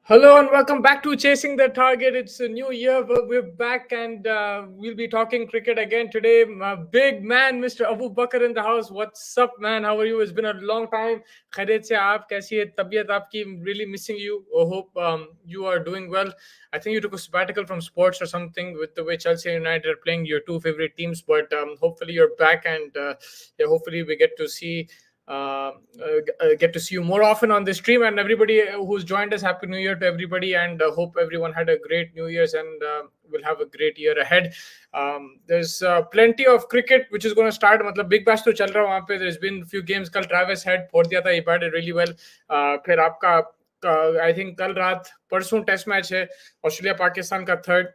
Hello and welcome back to Chasing the Target. It's a new year, but we're back and we'll be talking cricket again today. My big man, Mr. Abu Bakr in the house. What's up, man? How are you? It's been a long time. खैरियत से आप कैसी है तबीयत आपकी? Really missing you. I hope you are doing well. I think you took a sabbatical from sports or something with the way Chelsea and United are playing your two favorite teams. But hopefully you're back and yeah, hopefully we get to see get to see you more often on the stream. And everybody who's joined us, happy new year to everybody, and hope everyone had a great new year's and will have a great year ahead. There's plenty of cricket which is going to start. मतलब big bash तो चल रहा है वहाँ पे. There's been few games. कल Travis Head फोड़ दिया था, he batted really well. फिर आपका आई थिंक कल रात परसों टेस्ट मैच है ऑस्ट्रेलिया पाकिस्तान का थर्ड,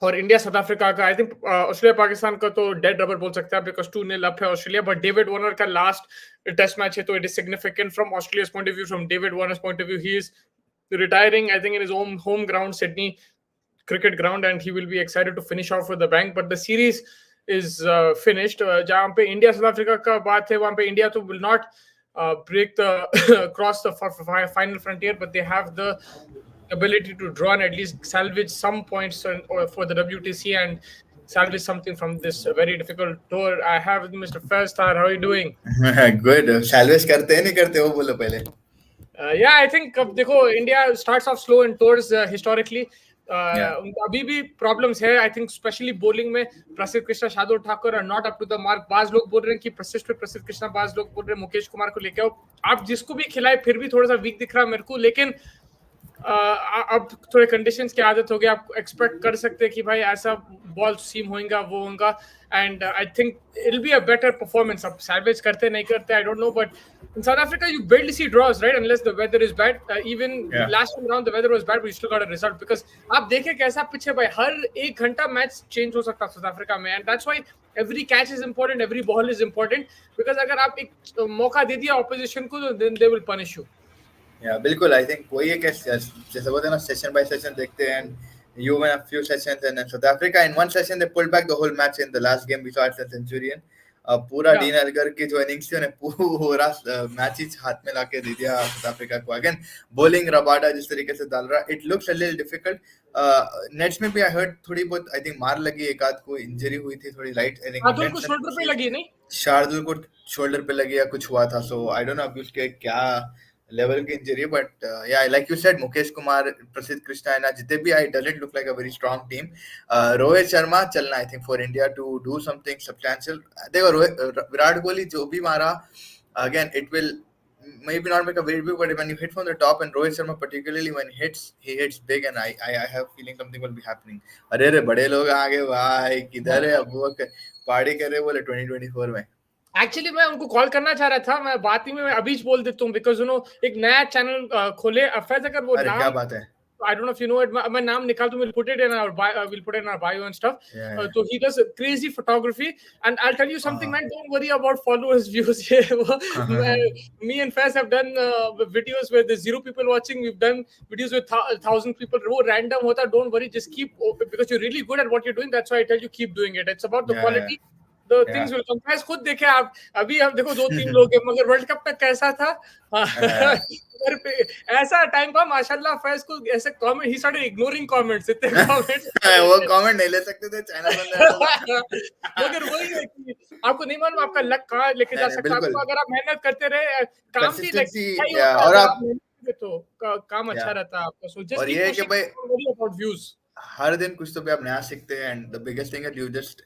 और इंडिया साउथ अफ्रीका का. आई थिंक ऑस्ट्रेलिया पाकिस्तान का तो डेड रबर बोल सकते हैं बिकॉज 2-0 अप है ऑस्ट्रेलिया, बट डेविड वार्नर का लास्ट टेस्ट मैच है तो it is significant from Australia's point of view. From David Warner's point of view, he is retiring, I think, in his home ground, Sydney cricket ground, and he will be excited to finish off with the bang. But the series is finished. जहाँ पे India south Africa का बात है, वहाँ पे India तो will not break the cross the final frontier, but they have the ability to draw and at least salvage some points for the WTC and salvage something from this very difficult tour. I have Mr. Faistar. How are you doing? Good. Salvage करते हैं नहीं करते वो बोलो पहले. Yeah, I think देखो India starts off slow in tours historically. अभी भी प्रॉब्लम्स है आई थिंक स्पेशली बॉलिंग में. Prasidh Krishna, Shardul Thakur are not up to the mark. बाज लोग बोल रहे हैं कि प्रसिद्ध कृष्णा, बाज लोग बोल रहे हैं मुकेश कुमार को लेके आओ. आप जिसको भी खिलाए फिर भी थोड़ा सा वीक दिख रहा है मेरे को, लेकिन अब थोड़े कंडीशंस की आदत हो गई. आप एक्सपेक्ट कर सकते हैं कि भाई ऐसा बॉल सीम होगा वो होगा, and I think it will be a better performance. अब सैल्वेज करते नहीं करते आई don't no, but in South Africa you barely see draws, right, unless the weather is bad. Even last time around the weather was bad, but you still got a result because आप देखें कैसा pitch है भाई, हर एक घंटा match change हो सकता है साउथ अफ्रीका में, and that's why every catch is important, every ball is important, because अगर आप एक मौका दे दिया ऑपोजिशन को तो then they will punish you. Yeah, बिल्कुल. I think वही है कि जैसे बोलते हैं ना, सेशन बाय सेशन देखते हैं, and you win a few sessions, and then South Africa in one session they pulled back the whole match. In the last game we saw at the Centurion, पूरा dean Elgar की जो innings थी उन्हें पूरा match ही हाथ में लाके दे दिया साउथ अफ्रीका को. अगेन बॉलिंग रबाडा जिस तरीके से डाल रहा, it looks a little difficult. Nets में भी आई हर्ड थोड़ी बहुत आई थिंक मार लगी, एक आध को इंजरी हुई थी थोड़ी लाइट. शार्दुल को शोल्डर पे लगी नहीं, शार्दुल को शोल्डर पे लगी या कुछ हुआ था. सो आई डोंट नो अभी उसके क्या level की injury, but yeah, like you said, Mukesh Kumar, Prasidh Krishna, and जितने भी it doesn't look like a very strong team. Rohit Sharma चलना I think for India to do something substantial. देखो विराट कोहली जो भी मारा, again it will maybe not make a very big, but when you hit from the top, and Rohit Sharma particularly when he hits big, and I have feeling something will be happening. अरे बड़े लोग आ गए भाई, किधर है अब वो party कर रहे बोले 2024 में. एक्चुअली मैं उनको कॉल करना चाह रहा था, मैं बात ही में अभी बोल देता हूँ बिकॉज यू नो एक नया चैनल खोले फैज, अगर वो नाम, क्या बात है, I don't know if you know it. मैं नाम निकाल दूँ, we'll put it in our bio and stuff. So he does crazy photography, and I'll tell you something, man. Don't worry about followers, views. Me and Faz have done videos where there's 0 people watching. We've done videos with 1,000 people. वो random होता. Don't worry, just keep, because you're really good at what you're doing. That's why I tell you keep doing it. It's about the quality. The things will come. Faz खुद देखे आप, अभी हम देखो 2-3 लोग हैं, मगर वर्ल्ड कप में कैसा था. ऐसा टाइम था माशाल्लाह. फैज को ऐसे comment, he started ignoring comments, इतने कमेंट्स वो कमेंट नहीं ले सकते थे चैनल बंद. मगर वही है कि आपको नहीं मालूम आपका लक कहाँ लेके जा सकता है. आपको अगर आप मेहनत करते रहे, काम भी लगती है और आप तो काम अच्छा रहता है आपका. सो जस्ट और ये है कि भाई अबाउट व्यूज, हर दिन कुछ तो भी आप नया सीखते हैं. And the biggest thing is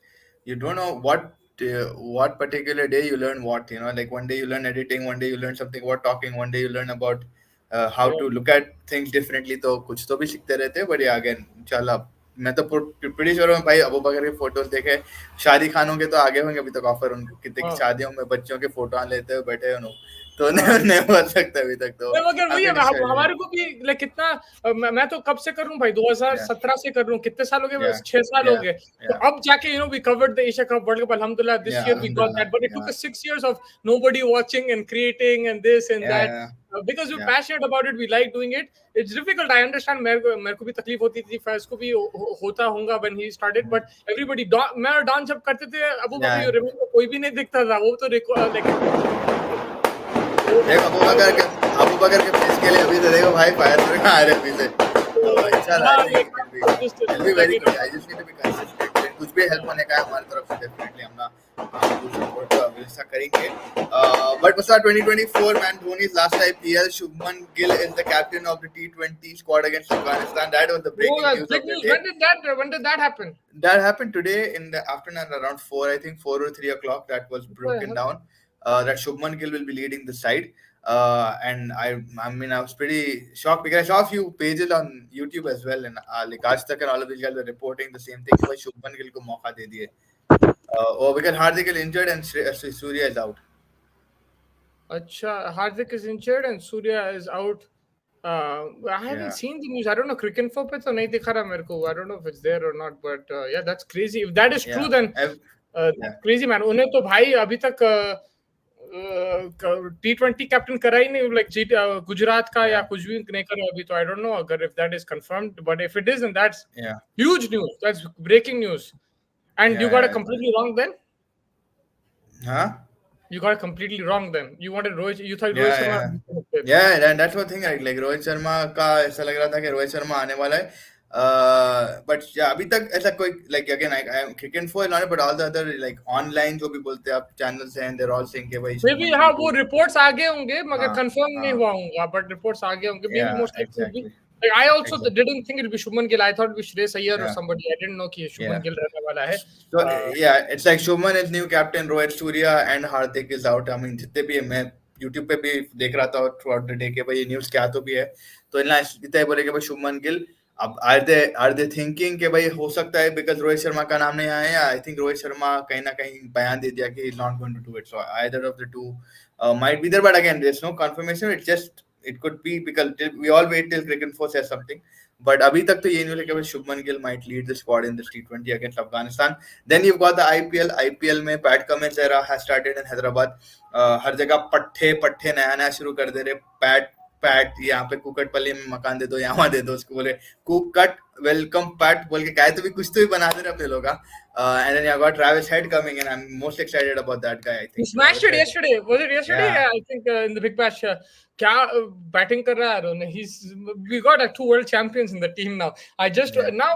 you don't know what particular day you learn what, you know, like one day you learn editing, one day you learn something about talking, one day you learn about how to look at things differently. तो कुछ तो भी सीखते रहते हैं. but yeah, again इंशाल्लाह मैं तो pretty sure हूँ भाई, अबू बकर के फोटोज देखे, शादी खानों के तो आगे होंगे अभी तक ऑफर, उनको कितने शादियों में बच्चों के फोटो आने लेते हुए बैठे हैं, तो नहीं बोल सकता अभी तक. तो मगर वही है, हमारे को भी लाइक कितना, मैं तो कब से कर रहा हूँ भाई, 2017 से कर रहा हूँ. कितने साल हो गए? 6 साल हो गए. तो अब जाके you know we covered the Asia cup, world cup, अल्हम्दुलिल्लाह this year we got that, but it took us 6 years of nobody watching and creating and this and that. Because we're passionate about it, we like doing it. It's difficult, I understand. मेरे को भी तकलीफ होती थी, फैज को भी होता होगा when he started, but everybody, मैं और डॉन जब करते थे, अबू बकर कोई भी नहीं दिखता था. वो तो अबू बकर के पेस के लिए अभी तो देखो भाई फायर थोड़ी आ रहे अभी से. इंशाल्लाह I think it'll be very good. I just need to be consistent. कुछ भी हेल्प होने का है हमारी तरफ से डेफिनेटली हम ना सपोर्ट का व्यवस्था करेंगे. But Musa 2024 man, Dhoni's last IPL, Shubman Gill is the captain of the T20 squad against Afghanistan. That was the breaking news of the day. When did that happen? That happened today in the afternoon around 4, I think 4 or 3 o'clock. That was broken down. That Shubman Gill will be leading the side. And I mean, I was pretty shocked because I saw a few pages on YouTube as well, and like Aaj Tak and all of these guys were reporting the same thing. Why Shubman Gill ko mauka de diye. Because Hardik is injured and Surya is out. Acha, Hardik is injured and Surya is out. I haven't seen the news. I don't know. Cricket for pe to nahi dikha raha mere ko. I don't know if it's there or not. But yeah, that's crazy. If that is true, then crazy man. उन्हें तो भाई अभी तक T20 captain करा ही नहीं, like Gujarat का या कुछ भी नहीं करा अभी तो. I don't know अगर if that is confirmed, but if it is, then that's huge news. That's breaking news. And you got it completely wrong then? Huh? You got it completely wrong then. You wanted Rohit. You thought Rohit Sharma. Yeah, and that's one thing. Like Rohit Sharma का ऐसा लग रहा था कि Rohit Sharma आने वाला है. But yeah, अभी तक ऐसा कोई like again I am cricket for not, but all the other like online जो भी बोलते हैं आप channels हैं, they're all saying कि भाई maybe हाँ वो reports आगे होंगे मगर confirm नहीं हुआ होगा, but reports आगे होंगे. Maybe most likely. Like I also didn't think it would be Shubman Gill. I thought it would be Shreyas Iyer or somebody. I didn't know कि Shubman Gill रहने वाला है. So yeah, it's like Shubman is new captain, Rohit Surya and Hardik is out. I mean जितने भी मैं YouTube पे भी देख रहा था throughout the day कि भाई ये news क्या तो भी है. तो इतना जितना बोले कि भाई Shubman Gill. अब are they thinking कि भाई हो सकता है because रोहित शर्मा का नाम नहीं आया. I think रोहित शर्मा कहीं ना कहीं बयान दे दिया कि he's not going to do it. So either of the two might be there, but again there's no confirmation. It could be because we all wait till Cricket Force says something. But अभी तक तो ये नहीं कि Shubman Gill might lead the squad in this T20 against Afghanistan. Then you've got the IPL में Pat Cummins era has started in Hyderabad. हर जगह पट्टे नया शुरू कर दे रहे. पैट यहाँ पे कुकटपल्ली में मकान दे दो, यहाँ दे दो. उसको बोले कुकट वेलकम पैट बोल के कहे तो भी कुछ तो भी बना दे रहे अपने लोग. And then you got Travis Head coming, and I'm most excited about that guy. I think he smashed it yesterday. Was it yesterday? Yeah, I think in the Big Bash. क्या batting कर रहा है? We got 2 world champions in the team now. I just now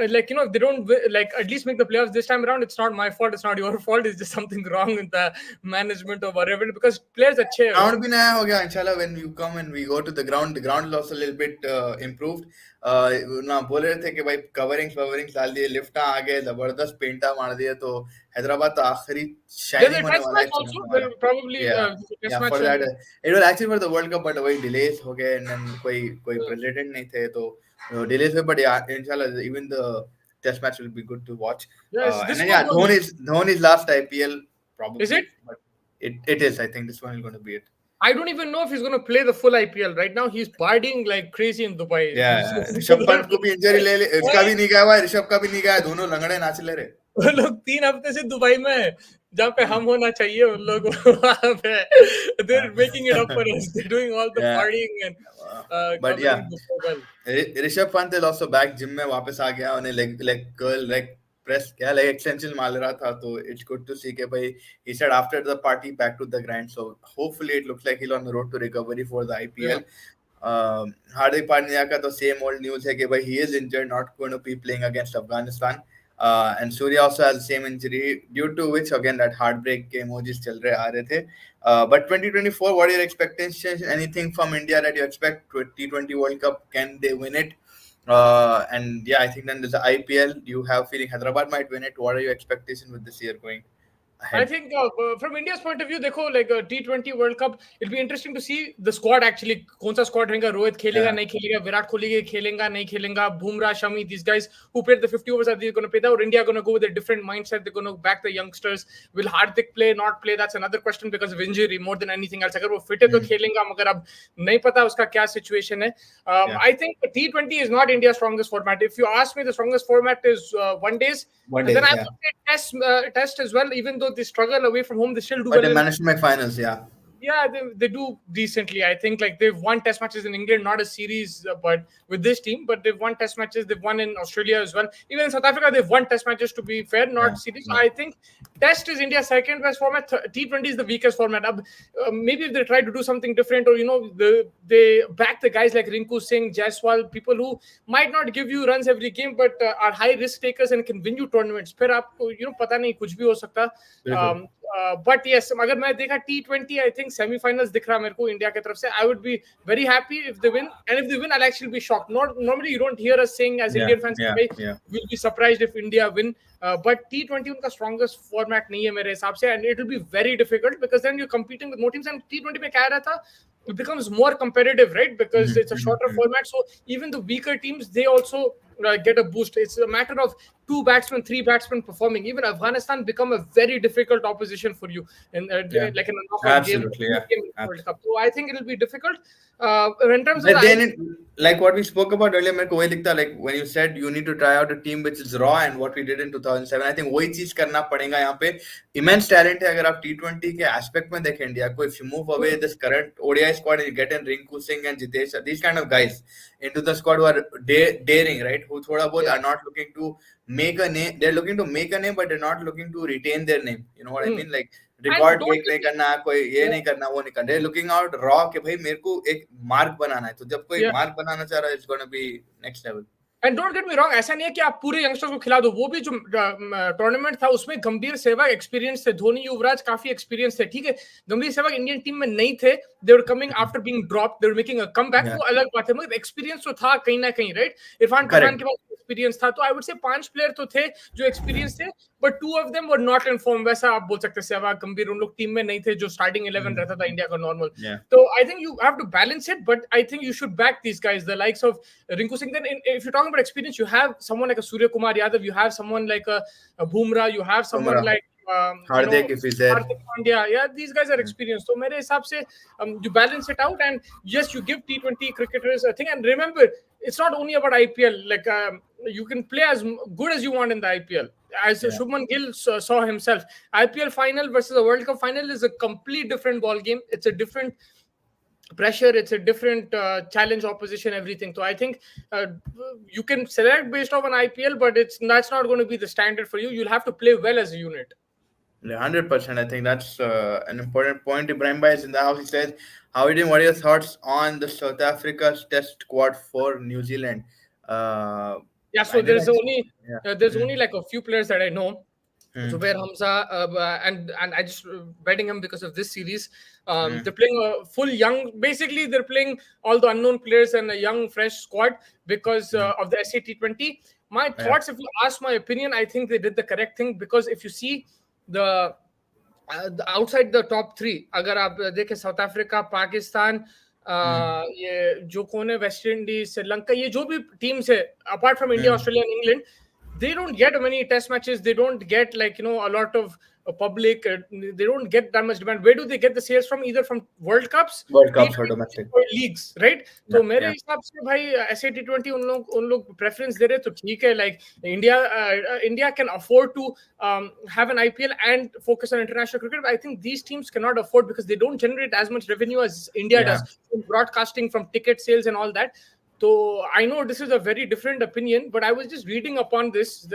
like if they don't like at least make the playoffs this time around, it's not my fault. It's not your fault. It's just something wrong in the management or whatever because players are अच्छे. Ground भी नया हो गया. Inshallah, when you come and we go to the ground is also a little bit improved. ना बोल रहे थे कि भाई कवरिंग्स डाल दिए, लिफ्ट आ गए, जबरदस्त पेंटा मार दिए, तो हैदराबाद तो आखिरी शाइनिंग होने वाला है. Probably for that it was actually for the World Cup, but वही delays हो गए and कोई president नहीं थे तो delays हुए. But yeah, inshallah even the test match will be good to watch. And then Dhoni's last IPL probably. Is it? But it is. I think this one is going to be it. I don't even know if he's going to play the full IPL. Right now, he's partying like crazy in Dubai. Yeah, Rishabh Pant को भी injury ले इसका भी नहीं गया हुआ, ऋषभ का भी नहीं गया, दोनों लंगड़े नाच ले रहे. वो लोग 3 हफ्ते से दुबई में है, जहाँ पे हम होना चाहिए उन लोग वहाँ पे. They're making it up for us. They're doing all the partying and. But yeah, Rishabh Pant is also back. Gym में वापस आ गया, उन्हें leg press क्या leg extension मार रहा था, तो it's good to see कि भाई he said after the party back to the grind. So hopefully it looks like he's on the road to recovery for the IPL. Hardik Pandya का तो same old news है कि भाई he is injured, not going to be playing against Afghanistan. And Surya also has the same injury, due to which again that heartbreak के emojis चल रहे आ रहे थे. But 2024, what are your expectations? Anything from India that you expect? T20 World Cup, can they win it? And yeah, I think then there's the IPL. You have feeling Hyderabad might win it. What are your expectations with this year going ahead? I think from India's point of view, देखो like T20 World Cup, it'll be interesting to see the squad actually. कौन सा squad रहेगा? रोहित खेलेगा नहीं खेलेगा, विराट कोहली खेलेगा नहीं खेलेगा, Bumrah, Shami, these guys who played the 50 overs, are they going to play that? Or India going to go with a different mindset? They're going to back the youngsters. Will Hardik play, not play? That's another question because of injury more than anything else. अगर वो fit है तो खेलेगा, मगर अब नहीं पता उसका क्या situation है. I think T20 is not India's strongest format. If you ask me, the strongest format is one days. And then I would say test as well, even though they struggle away from home, they still do but well. They managed to make finals, yeah. Yeah, they do decently. I think like they've won test matches in England, not a series, but with this team, but they've won test matches. They've won in Australia as well. Even in South Africa, they've won test matches, to be fair, Yeah, not series. So yeah. I think test is India's second best format. T20 is the weakest format. Maybe if they try to do something different, or they back the guys like Rinku Singh, Jaiswal, people who might not give you runs every game, but are high risk takers and can win you tournaments. फिर आपको पता नहीं कुछ भी हो सकता. बिल्कुल. But yes, अगर मैं देखा T20, I think semi-finals दिख रहा मेरे को इंडिया की तरफ से. I would be very happy if they win, and if they win, I'll actually be shocked. Normally you don't hear us saying as Indian fans, we'll be surprised if India win. But T20 उनका strongest format नहीं है मेरे हिसाब से, and it will be very difficult because then you're competing with more teams. And T20 में क्या रहता, it becomes more competitive, right? Because it's a shorter format, so even the weaker teams, they also get a boost. It's a matter of 2 batsmen, 3 batsmen performing. Even Afghanistan become a very difficult opposition for you in like in a knockout game. World Cup. So I think it will be difficult. In terms of like what we spoke about earlier, मेरे को वही लिखता, like when you said you need to try out a team which is raw, and what we did in 2007, I think वही चीज करना पड़ेगा यहाँ पे. Immense talent है. अगर आप T20 के aspect में देखें इंडिया को, if you move away this current ODI squad and you get in Rinku Singh and Jitesh, these kind of guys into the squad who are daring, right? Who थोड़ा बहुत are not looking to make a name. They're looking to make a name, but they're not looking to retain their name. You know what I mean? Like record break नहीं करना, कोई ये नहीं करना, वो नहीं करना. लुकिंग आउट रॉ कि भाई मेरे को एक मार्क बनाना है. तो जब कोई मार्क बनाना चाह रहा है, it's gonna be next level. And don't get me wrong, ऐसा नहीं है कि आप पूरे यंगस्टर्स को खिला दो. वो भी जो टूर्नामेंट था उसमें गंभीर सहवाग एक्सपीरियंस थे, धोनी युवराज काफी एक्सपीरियंस थे. ठीक है, गंभीर सहवाग इंडियन टीम में नहीं थे. They were coming after being dropped, they were making a comeback. वो अलग बात है, मगर एक्सपीरियंस तो था कहीं ना कहीं, राइट? इरफान पठान के पास एक्सपीरियंस था. तो आई वुड से 5 प्लेयर तो थे जो एक्सपीरियंस थे, but 2 of them were not in form. वैसा आप बोल सकते हैं सहवाग, गंभीर, उन लोग टीम में नहीं थे जो स्टार्टिंग 11 रहता था इंडिया का नॉर्मल. तो I think you have to balance it, but I think you should back these guys, the likes of Rinku Singh. Then if you're talking about experience, you have someone like a Surya Kumar Yadav, you have someone like a Bumrah, you have someone like Hardik, if he's there. Hardik Pandya. Yeah, these guys are experienced. So मेरे हिसाब से you balance it out, and yes, you give T20 cricketers a thing. And remember, it's not only about IPL. Like you can play as good as you want in the IPL. As Shubman Gill saw himself, IPL final versus a World Cup final is a complete different ball game. It's a different pressure, it's a different challenge, opposition, everything. So I think you can select based off an IPL, but that's not going to be the standard for you. You'll have to play well as a unit. 100%. I think that's an important point. Ibrahim Bhai is in the house. He says, how are you doing? What are your thoughts on the South Africa's test squad for New Zealand? So there's only like a few players that I know. Zubair Hamza, and I just betting him because of this series. They're playing a full young. Basically, they're playing all the unknown players and a young, fresh squad because of the SAT20. My thoughts, if you ask my opinion, I think they did the correct thing, because if you see the outside the top 3, अगर आप देखें South Africa, Pakistan, ये जो कौन है, West Indies, Sri Lanka, ये जो भी teams है apart from India, Australia and England, they don't get many test matches. They don't get a lot of public. They don't get that much demand. Where do they get the sales from? Either from World Cups or domestic leagues, right? So मेरे हिसाब से भाई SAT20 उन लोग preference दे रहे, तो ठीक है. Like India can afford to have an IPL and focus on international cricket. But I think these teams cannot afford, because they don't generate as much revenue as India does from broadcasting, from ticket sales and all that. So I know this is a very different opinion, but I was just reading upon this.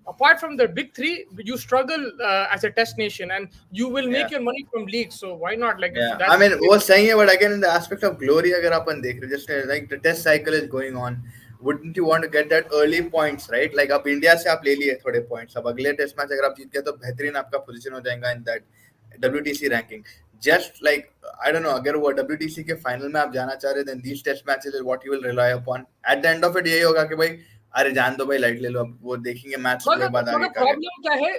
Apart from the big 3, you struggle as a test nation, and you will make your money from leagues. So why not? Like, I mean, was saying, but again, in the aspect of glory, agar apan dekh rahe, just like the test cycle is going on, wouldn't you want to get that early points, right? Like अब India से आप ले लिए थोड़े points, अब अगले test match अगर आप जीत गए तो बेहतरीन आपका पोजीशन हो जाएगा in that WTC ranking. Just like, I don't know, अगर वो WTC के फाइनल में आप जाना चाह रहे, then these test matches is what you will rely upon. At the end of it यही होगा कि भाई अरे जान दो भाई, लाइट ले लो, अब वो देखेंगे मैच के बाद आगे का. प्रॉब्लम क्या है,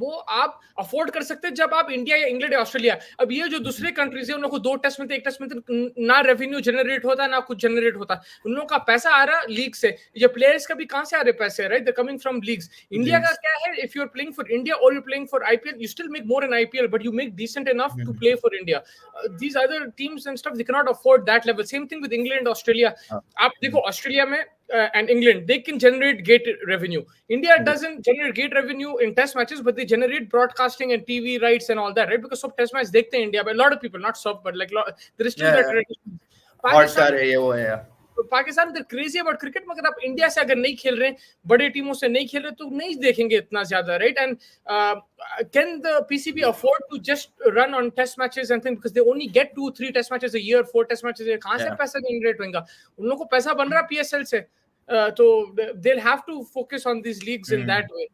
वो आप अफोर्ड कर सकते हैं जब आप इंडिया या इंग्लैंड या ऑस्ट्रेलिया. अब ये जो दूसरे कंट्रीज है, उन लोगों को 2 टेस्ट में थे, 1 टेस्ट में थे, ना रेवेन्यू जनरेट होता, ना कुछ जनरेट होता. उन लोगों का पैसा आ रहा लीग से. ये प्लेयर्स का भी कहां से आ रहे पैसे, right? They coming from leagues. India का क्या है, if you are playing for India और you playing for IPL, you still make more in IPL, but you make decent enough to play for India. These other teams and stuff, they cannot afford that level. Same thing with England, Australia. आप देखो Australia में and England, they can generate gate revenue. India doesn't generate gate revenue in test matches, but they generate broadcasting and TV rights and all that, right? Because सब test match देखते हैं India, but a lot of people, not सब, but like there is still that Yeah, tradition. Hotstar Pakistan, है ये वो है. पाकिस्तान दर crazy about cricket, मगर आप इंडिया से अगर नहीं खेल रहे, बड़े टीमों से नहीं खेल रहे, तो नहीं देखेंगे इतना ज्यादा, right? And can the PCB afford to just run on test matches and thing, because they only get 2-3 test matches a year, 4 test matches, कहां से पैसा जनरेट होगा? उन लोगों को पैसा बन रहा पीएसएल से, तो they will have to focus on this leagues in that way.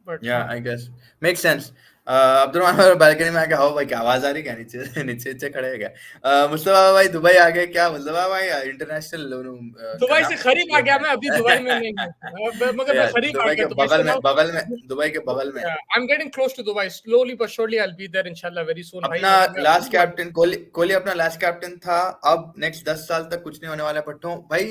But yeah I guess makes sense. Abdulrahman balcony में आके हाउ भाई, क्या आवाज आ रही क्या? नीचे नीचे नीचे खड़े है क्या? मुस्तफा भाई दुबई आ गए क्या? मुस्तफा भाई इंटरनेशनल दुबई से करीब आ गया मैं, अभी दुबई में नहीं हूं, मगर मैं करीब आ दुबई गया. के बगल में, बगल में, दुबई के बगल में. I'm getting close to Dubai. Slowly but surely I'll be there inshallah very soon. अपना लास्ट कैप्टन कोहली अपना लास्ट कैप्टन था. अब नेक्स्ट 10 साल तक कुछ नहीं होने वाला. पट्टो भाई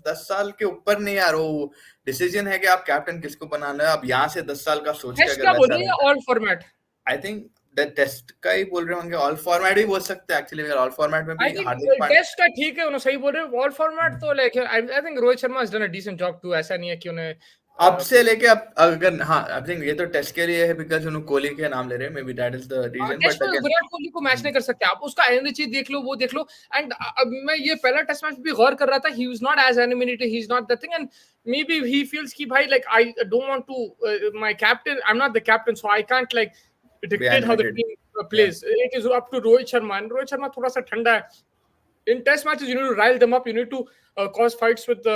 10 साल के ऊपर नहीं यार, वो डिसीजन है कि आप कैप्टन किसको बनाना है. अब यहाँ से 10 साल का सोच के अगर बोल रहे हैं all format, I think the test का ही बोल रहे होंगे. ऑल फॉर्मेट भी बोल सकते हैं एक्चुअली. ऑल फॉर्मेट में भी हार्दिक टेस्ट का ठीक है, उन्होंने सही बोल रहे हैं. ऑल फॉर्मेट तो like I think Rohit Sharma has done a decent job too. ऐसा नहीं है कि उन्हें अब से लेके अब अगर, हाँ आई थिंक ये तो टेस्ट के लिए है बिकॉज़ उन्होंने कोहली के नाम ले रहे हैं. Maybe that is the reason. But Virat Kohli को मैच नहीं कर सकते आप. उसका एनर्जी देख लो, वो देख लो. एंड मैं ये पहला टेस्ट मैच भी गौर कर रहा था, he was not as animated, he is not that thing. And maybe he feels कि भाई like I don't want to my captain, I am not the captain, so I can't like dictate how the team plays. It is up to Rohit Sharma, and Rohit Sharma थोड़ा सा ठंडा है. In test matches, you need to rile them up. You need to cause fights with the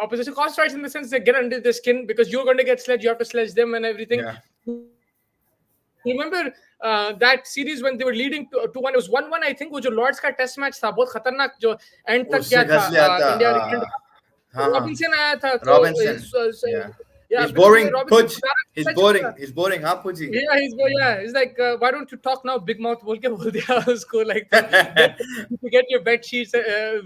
opposition. Cause fights in the sense they get under the skin, because you're going to get sledged. You have to sledge them and everything. Yeah. Remember that series when they were leading 2-1? It was 1-1, I think. वो जो Lords का test match था, बहुत खतरनाक, जो end तक गया था. India Robinson आया था. Robinson. Yeah, he's boring. Puj. He's boring. He's boring. हाँ Puji. Yeah, he's boring. Yeah, he's like, why don't you talk now? Big mouth बोल के बोल दिया उसको, like to get your bed sheets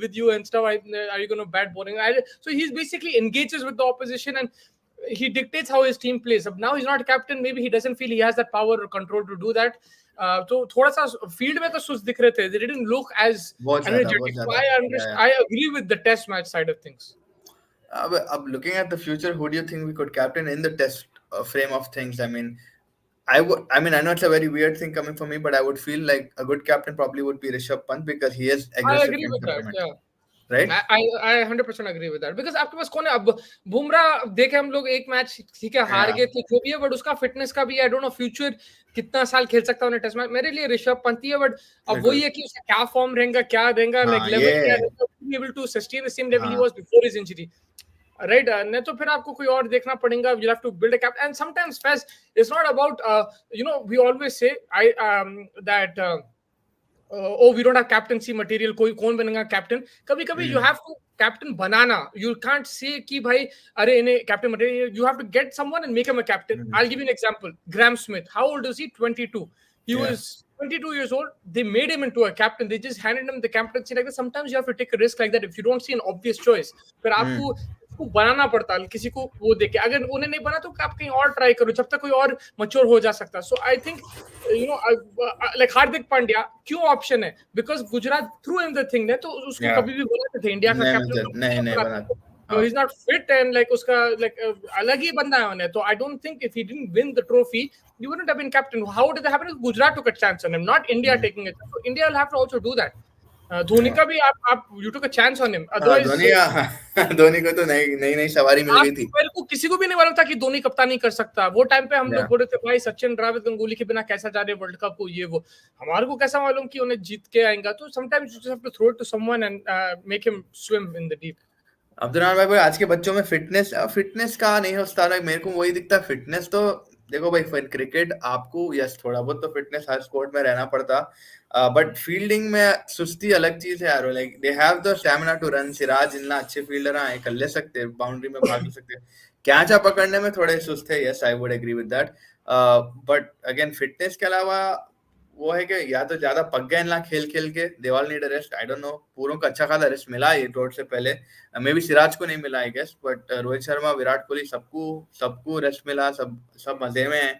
with you and stuff. Are you going to bat boring? So he's basically engages with the opposition and he dictates how his team plays. Now he's not captain. Maybe he doesn't feel he has that power or control to do that. तो थोड़ा सा field में तो सुस्त दिख रहे थे. They didn't look as energetic. I agree with the test match side of things. Looking at the future, who do you think we could captain in the test frame of things? I mean, I know it's a very weird thing coming from me, but I would feel like a good captain probably would be Rishabh Pant, because he is aggressive. I agree with that. Yeah. Right? I 100% agree with that, because आपके पास कौन है? अब बुमराह देखे हम लोग एक match, ठीक है हार गए थे, जो भी है, बट उसका फिटनेस का भी, आई डोंट नो फ्यूचर कितना साल खेल सकता है टेस्ट मैच. मेरे लिए ऋषभ पंत ही है, बट अब वही है कि उसका क्या फॉर्म रहेगा, क्या रहेगा, लाइक लेवल क्या रहेगा, be able to sustain the same level he was before his injury. Right, नहीं तो फिर आपको कोई और देखना पड़ेगा. You have to build a cap, and sometimes Faz, it's not about we always say that we don't have captaincy material, कोई कौन बनेगा कैप्टन. कभी कभी you have to captain banana. You can't say कि भाई अरे इन्हें captain material. You have to get someone and make him a captain. I'll give you an example. Graham Smith, how old is he? 22. He was 22 years old. They made him into a captain. They just handed him the captaincy like that. Sometimes you have to take a risk like that if you don't see an obvious choice. फिर आपको बनाना पड़ता है किसी को वो देके. अगर उन्हें नहीं बना तो आप कहीं और ट्राई करो, जब तक कोई और मैच्योर हो जा सकता. सो I think like Hardik Pandya क्यों ऑप्शन है? Because Gujarat through in the thing ने, तो उसको कभी भी बनाते थे इंडिया का कैप्टन नहीं बना. So he's not fit, and like उसका like अलग ही बंदा है उन्हें. तो I don't think if he didn't win the trophy, he wouldn't have been captain. How did that happen? Gujarat took a chance on him, not India taking it. So India will have to also do that. Dhoni का भी आप you took a chance on him. Dhoni को तो नई सवारी मिल गई थी. मेरे को किसी को भी नहीं मालूम था कि धोनी कप्तानी कर सकता. वो टाइम पे हम लोग बोल रहे थे भाई सचिन द्रविड़ गंगूली के बिना कैसा जा रहे वर्ल्ड कप को, ये वो. हमारे को कैसा मालूम कि उन्हें जीत के आएगा. तो sometimes you just have to throw it to someone and make him swim in the deep. Abdul Rahman भाई आज के बच्चों में फिटनेस का नहीं होता. मेरे को वही दिखता है. फिटनेस तो देखो भाई, क्रिकेट आपको यस थोड़ा बहुत तो फिटनेस हर स्पोर्ट में रहना पड़ता, बट फील्डिंग में सुस्ती अलग चीज है यार. Like they have the stamina to run. Siraj इतना अच्छे फील्डर हैं, कर ले सकते, बाउंड्री में भाग सकते. कैच पकड़ने में थोड़े सुस्त है. Yes I would agree with that. But again fitness के अलावा वो है कि या तो ज्यादा पक गए ना खेल के. They all need a rest. I don't know, पूरों को अच्छा खासा रेस्ट मिला ये टूर से पहले. मे बी सिराज को नहीं मिला I guess, but Rohit Sharma, Virat Kohli, सबको रेस्ट मिला. सब मजे में है.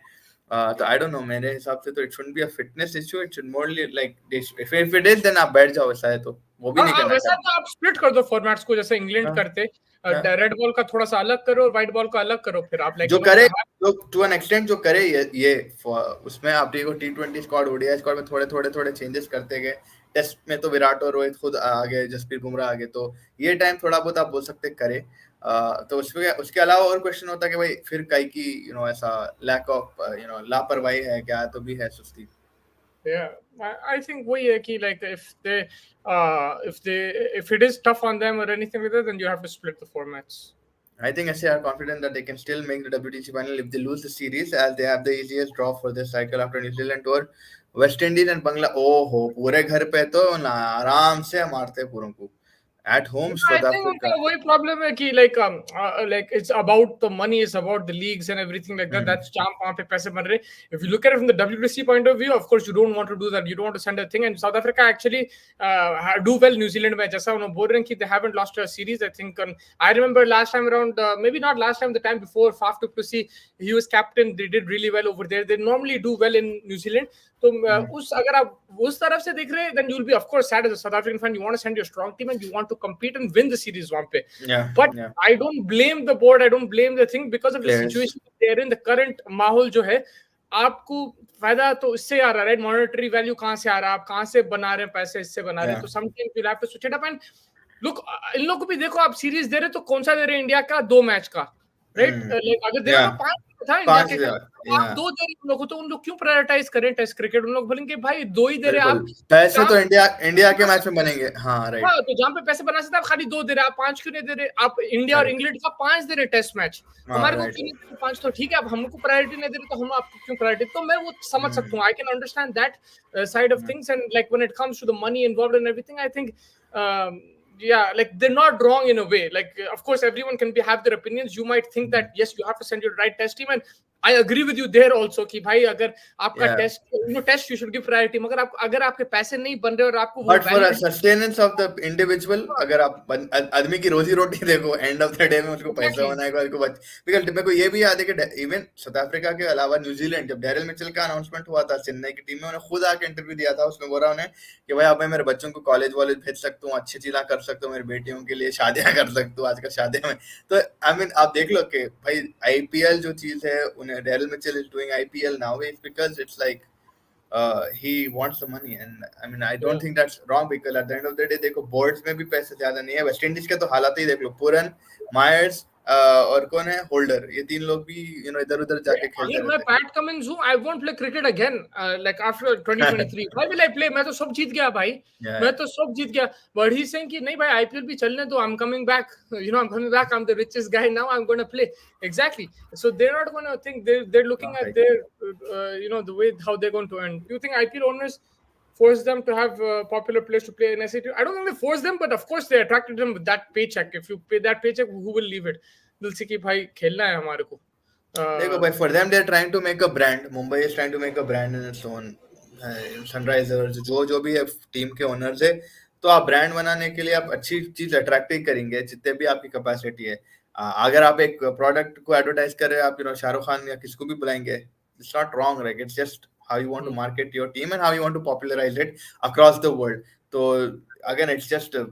तो आई डोंट नो, मेरे हिसाब से तो it shouldn't be a fitness issue. It should morally like if it is then आप बैठ जाओ. ऐसा है तो वो भी नहीं करना वैसा तो आप स्प्लिट कर दो फॉर्मेट्स को, जैसे इंग्लैंड करते, रेड बॉल का थोड़ा सा अलग करो और व्हाइट बॉल का अलग करो, फिर आप जो करे, जो टू एन एक्सटेंट जो करे ये उसमें आप देखो T20 स्क्वाड, ओडीआई स्क्वाड में थोड़े चेंजेस करते गए। टेस्ट में तो विराट और रोहित खुद आ गए, जसप्रीत बुमराह आ गए, तो ये टाइम थोड़ा बहुत आप बोल सकते करे। तो उसके अलावा और क्वेश्चन होता है कि भाई फिर कई की ऐसा लैक ऑफ लापरवाही है क्या, तो भी है सुस्ती। I think वही है कि like if it is tough on them or anything like that, then you have to split the formats. I think SC are confident that they can still make the WTC final if they lose the series, as they have the easiest draw for this cycle after New Zealand tour. West Indies and Bangla, पूरे घर पे तो ना आराम से मारते पूरों को. At home, I South think Africa. वही problem है कि like it's about the money, it's about the leagues and everything like that. That's जहाँ वहाँ पे पैसे बन रहे. If you look at it from the WTC point of view, of course you don't want to do that. You don't want to send a thing. And South Africa actually do well New Zealand में, जैसा उन्होंने बोल रहे हैं कि they haven't lost a series. I think I remember last time around, maybe not last time, the time before, Faf du Plessis, he was captain. They did really well over there. They normally do well in New Zealand. तो अगर आप उस तरफ से देख रहे हैं, then you'll be of course sad as a South African fan. You want to send your strong team and you want to compete and win the series वहाँ पे. But I don't blame the board. I don't blame the thing because of the situation they're in. The current माहौल जो है, आपको फायदा तो इससे आ रहा है, right? Monetary value कहाँ से आ रहा है, आप कहाँ से बना रहे हैं पैसे, इससे बना रहे हैं. तो sometimes you'll have to switch it up and look. इन लोगों को भी देखो, आप सीरीज दे रहे तो कौन सा दे रहे हैं? इंडिया का 2 मैच का, राइट? अगर दे रहे तो 5 था इंडिया के, आप 2 दे रहे उन लोगों, तो उन लोग क्यों प्रायोरिटाइज करें टेस्ट क्रिकेट? उन लोग बोलेंगे भाई 2 ही दे रहे आप, पैसे तो इंडिया के मैच में बनेंगे. हाँ, राइट. हाँ, तो जहाँ पे पैसे बना सकते आप खाली 2 दे रहे, आप 5 क्यों नहीं दे रहे? आप इंडिया और इंग्लैंड का 5 दे रहे टेस्ट मैच, हमारे को क्यों नहीं दे रहे 5? तो ठीक है, आप हमको प्रायोरिटी नहीं दे रहे तो हम आपको क्यों प्रायोरिटी? तो मैं वो समझ सकता हूँ. I can understand that side of things. And like when it comes to the money involved and everything, I think yeah, like they're not wrong in a way. Like, of course, everyone can have their opinions. You might think that yes, you have to send your right test team, and I agree with you there also कि भाई अगर आपका test you should give priority. मगर अगर आपके पैसे नहीं बन रहे और आपको but for a sustenance of the individual, अगर आप आदमी की रोजी रोटी देखो, end of the day में उसको पैसा बनाएगा, उसको because मेरे को ये भी याद है कि even South Africa के अलावा न्यूजीलैंड, जब डेरिल मिचेल का अनाउंसमेंट हुआ था चेन्नई की टीम में, उन्हें खुद आके इंटरव्यू दिया था. उसमें बोला उन्हें कि भाई अब मैं मेरे बच्चों को कॉलेज वॉलेज भेज सकता हूँ, अच्छी चीजें कर सकता हूँ, मेरी बेटियों के लिए शादियां कर सकता हूँ आजकल शादियों में. तो आई मीन आप देख लो कि भाई आईपीएल जो चीज है, उन्हें Daryl Mitchell is doing IPL now is because it's like he wants the money, and I mean I don't think that's wrong, because at the end of the day देखो boards में भी पैसे ज्यादा नहीं है. वेस्ट इंडीज के तो हालात ही देख लो, पूरन, मायर्स और कौन है, होल्डर, ये 3 लोग भी इधर उधर जाके खेलते रहते हैं. मैं पैट कमिंस हूं, I won't play cricket again like after 2023. Why will I play? मैं तो सब जीत गया भाई, मैं तो सब जीत गया. But he's saying कि नहीं भाई, IPL भी चलने दो, I'm coming back, I'm coming back, I'm the richest guy now, I'm going to play. Exactly. So they're not going to think, they're looking at their the way how they're going to earn. Do you think IPL owners force them to have popular players to play in SAT? I don't think they force them, but of course they attracted them with that paycheck. If you pay that paycheck, who will leave it? दिल से कि भाई खेलना है हमारे को. देखो भाई, for them they're trying to make a brand. Mumbai is trying to make a brand in its own. Sunrisers जो भी है टीम के ओनर्स है, तो आप ब्रांड बनाने के लिए आप अच्छी चीज अट्रैक्टिव करेंगे जितने भी आपकी कैपेसिटी है. अगर आप एक प्रोडक्ट को एडवर्टाइज कर रहे हैं, आप शाहरुख खान या किसको भी बुलाएंगे, it's not wrong, right? It's just how you want to market your team and how you want to popularize it across the world. तो again it's just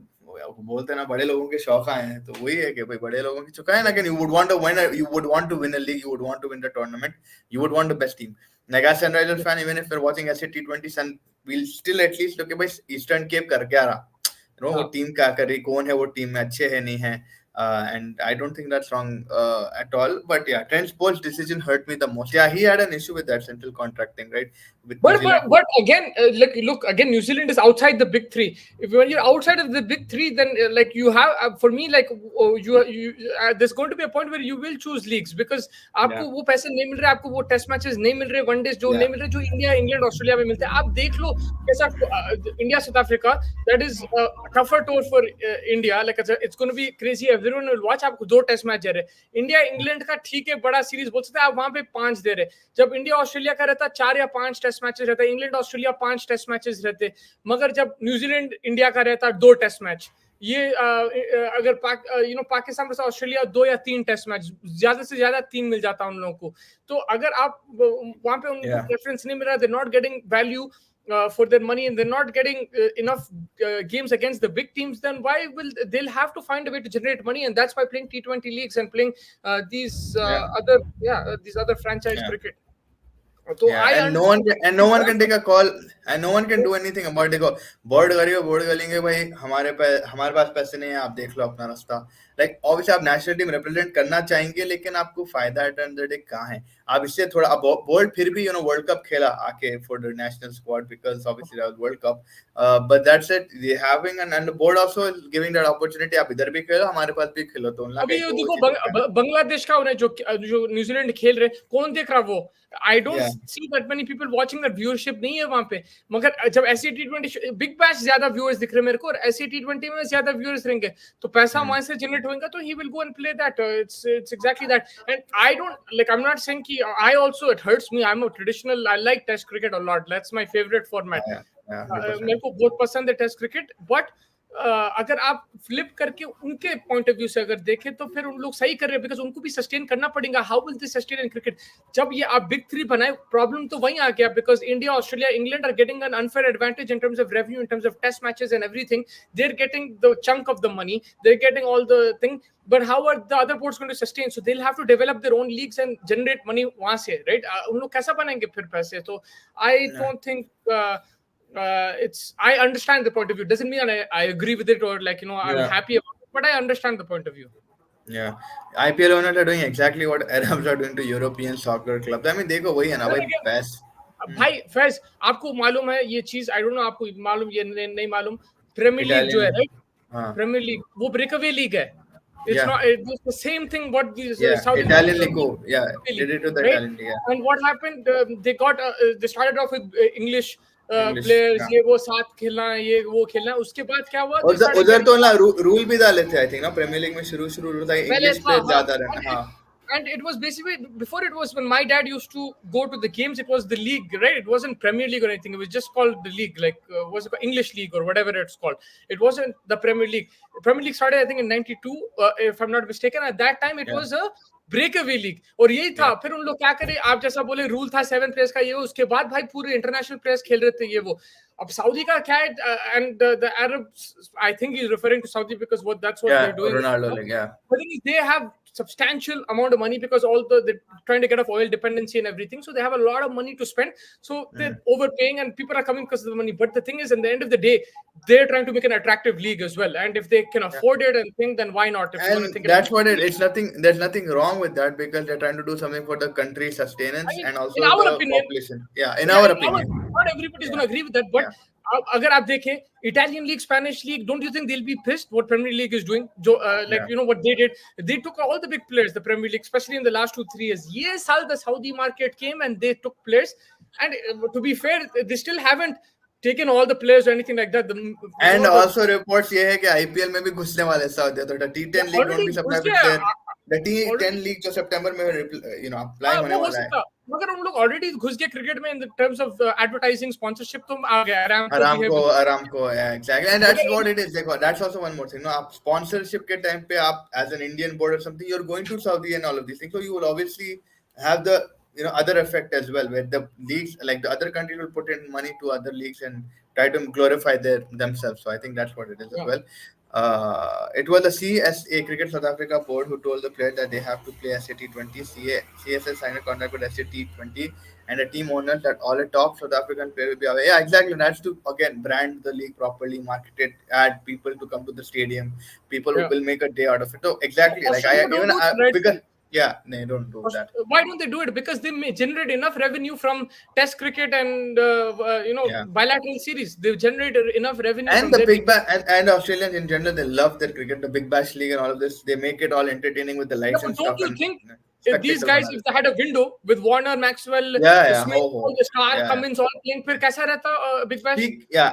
बोलते ना बड़े लोगों के शौक आए हैं, तो वही है कि भाई बड़े लोगों की चुका है ना कि you would want to win a league, you would want to win the tournament, you would want the best team. Like as a Sunrisers fan, even if you're watching ऐसे T20, and we'll still at least look at भाई Eastern Cape कर क्या रहा, वो team क्या कर रही, कौन है वो टीम में, अच्छे है नहीं है. And I don't think that's wrong at all. But yeah, Trent Sport's decision hurt me the most. Yeah, he had an issue with that central contract thing, right? But again, look again, New Zealand is outside the big three. When you're outside of the big three, then like you have, for me, like there's going to be a point where you will choose leagues, because आपको वो पैसे नहीं मिल रहे, आपको वो test matches नहीं मिल रहे, one-days जो नहीं मिल रहे, जो इंडिया, इंग्लैंड, ऑस्ट्रेलिया में मिलते हैं. आप देख लो कैसा India south Africa, that is a tougher tour for India. Like it's going to be crazy. Everyone will watch. आपको 2 टेस्ट मैच दे रहे. इंडिया इंग्लैंड का ठीक है, बड़ा सीरीज बोल सकते हैं आप, वहां पे 5 दे रहे. जब इंडिया ऑस्ट्रेलिया का रहता 4 या 5 टेस्ट मैचेस रहता, इंग्लैंड ऑस्ट्रेलिया 5 टेस्ट मैचेस रहते. मगर जब न्यूजीलैंड इंडिया का रहता 2 टेस्ट मैच, ये अगर पाकिस्तान वर्सेस ऑस्ट्रेलिया 2 या 3 टेस्ट मैच, ज्यादा से ज्यादा 3 मिल जाता उन लोगों को. तो अगर आप वहां पे उनको प्रेफरेंस नहीं मिल रहा, they not getting value, for their money and they're not getting enough games against the big teams, then why will they'll have to find a way to generate money, and that's why playing T20 leagues and playing Yeah, these other franchise yeah. cricket. So Yeah, I and understand no one can take a call, and no one can do anything about it. देखो board करियो, board कर लेंगे भाई, हमारे पास पैसे नहीं है, आप देख लो अपना रास्ता. लाइक ऑब्वियसली आप नेशनल टीम रिप्रेजेंट करना चाहेंगे, लेकिन आपको फायदा एट एंड द डे कहाँ है? आप इससे थोड़ा, अब बोर्ड फिर भी वर्ल्ड कप खेला आके for the national squad, because obviously that was world cup. But that's it, they having and the board also is giving that opportunity. आप इधर भी खेलो, हमारे पास भी खेलो, तो उनका अभी कहीं ये वो देखो चीज होता है. बांग्लादेश का उन्हें जो न्यूजीलैंड खेल रहे, कौन देख रहा वो? I don't Yeah, see that many people watching, that viewership नहीं है वहां पे. मगर जब ऐसी T20 बिग बैश ज्यादा व्यूअर्स दिख रहे मेरे को, और ऐसी T20 में ज्यादा व्यूअर्स रहेंगे, तो पैसा वहां से जनरेट होगा, तो he will go and play that. It's exactly that. And I don't like, I am not saying कि I also, it hurts me, I am a traditional, I like test cricket a lot, that's my favourite format. yeah, yeah, मेरे 100%. को बहुत पसंद है test cricket. But अगर आप flip करके उनके पॉइंट ऑफ व्यू से अगर देखें, तो फिर उन लोग सही कर रहे हैं, बिकॉज उनको भी सस्टेन करना पड़ेगा. How will this sustain in cricket? जब ये आप बिग थ्री बनाए, प्रॉब्लम तो वहीं आ गया, because India, Australia, England are getting an unfair advantage in terms of revenue, in terms of test matches and everything. They are getting the chunk of the money, they are getting all the thing. But how are the other ports going to sustain? So they'll have to develop their own leagues and generate money वहां से, right? उन लोग कैसा बनाएंगे फिर पैसे? तो I don't think it's, I understand the point of view. Doesn't mean I agree with it, or like, I'm Yeah, happy about it, but I understand the point of view. yeah. IPL owners are doing exactly what Arabs are doing to European soccer clubs. I mean, देखो वही है ना भाई, पैस. भाई फैज, आपको मालूम है ये चीज? आई डोंट नो, आपको मालूम, ये नहीं मालूम? प्रीमियर लीग जो है, Italian, राइट, हाँ, प्रीमियर लीग वो ब्रेकअवे लीग है. It's yeah, not, it's the same thing what these yeah. Saudi Italian leagues Lico, yeah, are, did it to the right? Italian League, yeah. And what happened? They got they started off with English English, players, yeah. ये वो साथ खेलना, ये वो खेलना. उसके बाद क्या हुआ? They started उधर getting, तो ना रूल भी डाले थे, आई थिंक ना, प्रीमियर लीग में शुरू था पहले इंग्लिश था, प्लेयर हाँ. ज्यादा रहना. हाँ, And it was basically, before, it was when my dad used to go to the games, it was the league, right? It wasn't Premier League or anything. It was just called the league, like was it called English League or whatever it's called. It wasn't the Premier League. Premier League started, I think, in '92, if I'm not mistaken. At that time, it yeah, was a breakaway league, और यही था. yeah. फिर उन लोग क्या करे, आप जैसा बोले, रूल था 7 प्लेयर्स का, ये उसके बाद भाई पूरे इंटरनेशनल प्लेयर्स खेल रहे थे, ये वो. अब सऊदी का क्या है? And the Arabs, I think he is referring to Saudi, because what that's what Yeah, they're doing. Ronaldo League, yeah. The thing is, they have substantial amount of money, because they're trying to get off oil dependency and everything, so they have a lot of money to spend, so they're overpaying and people are coming because of the money. But the thing is, in the end of the day, they're trying to make an attractive league as well, and if they can afford it and think, then why not? If you want to And think that's about what it's nothing, there's nothing wrong with that, because they're trying to do something for the country's sustenance I mean, and in also our the opinion, population. Yeah, in our opinion. not everybody's Yeah, going to agree with that, but yeah, अगर आप देखें Italian league, Spanish league, don't you think they'll be pissed what Premier League is doing? Like, yeah. what they did, they took all the big players, the Premier League, especially in the last 2-3 years. Yes, how the Saudi market came and they took players, and to be fair, they still haven't taken all the players or anything like that. And also reports ये है कि IPL में भी घुसने वाले Saudi, तो the T10 league don't be supply with player. The T10 league जो सितंबर में apply होने वाला है. मगर उन लोग ऑलरेडी घुस गए क्रिकेट में, in the terms of advertising, sponsorship. तो आ गया Aramco, yeah, exactly. And that's what it is. That's also one more thing. आप sponsorship के time पे आप as an Indian board or something, you're going to Saudi and all of these things, so you will obviously have the other effect as well, where the leagues, like the other countries, will put in money to other leagues and try to glorify themselves. So I think that's what it is as well. It was the CSA, Cricket South Africa board, who told the players that they have to play SAT20. CSA signed a contract with SAT20, and a team owner that all the top South African players will be away. Yeah, exactly. That's to again brand the league properly, market it, add people to come to the stadium. People will make a day out of it. So exactly, like because. Yeah, they don't do that. Why don't they do it? Because they may generate enough revenue from Test cricket and bilateral series. They generate enough revenue. And the Big Bash and Australians in general, they love their cricket, the Big Bash League and all of this. They make it all entertaining with the lights and stuff. Don't you think if these guys, if they had a window with Warner, Maxwell, Smith, all the star Cummins all playing, फिर कैसा रहता Big Bash?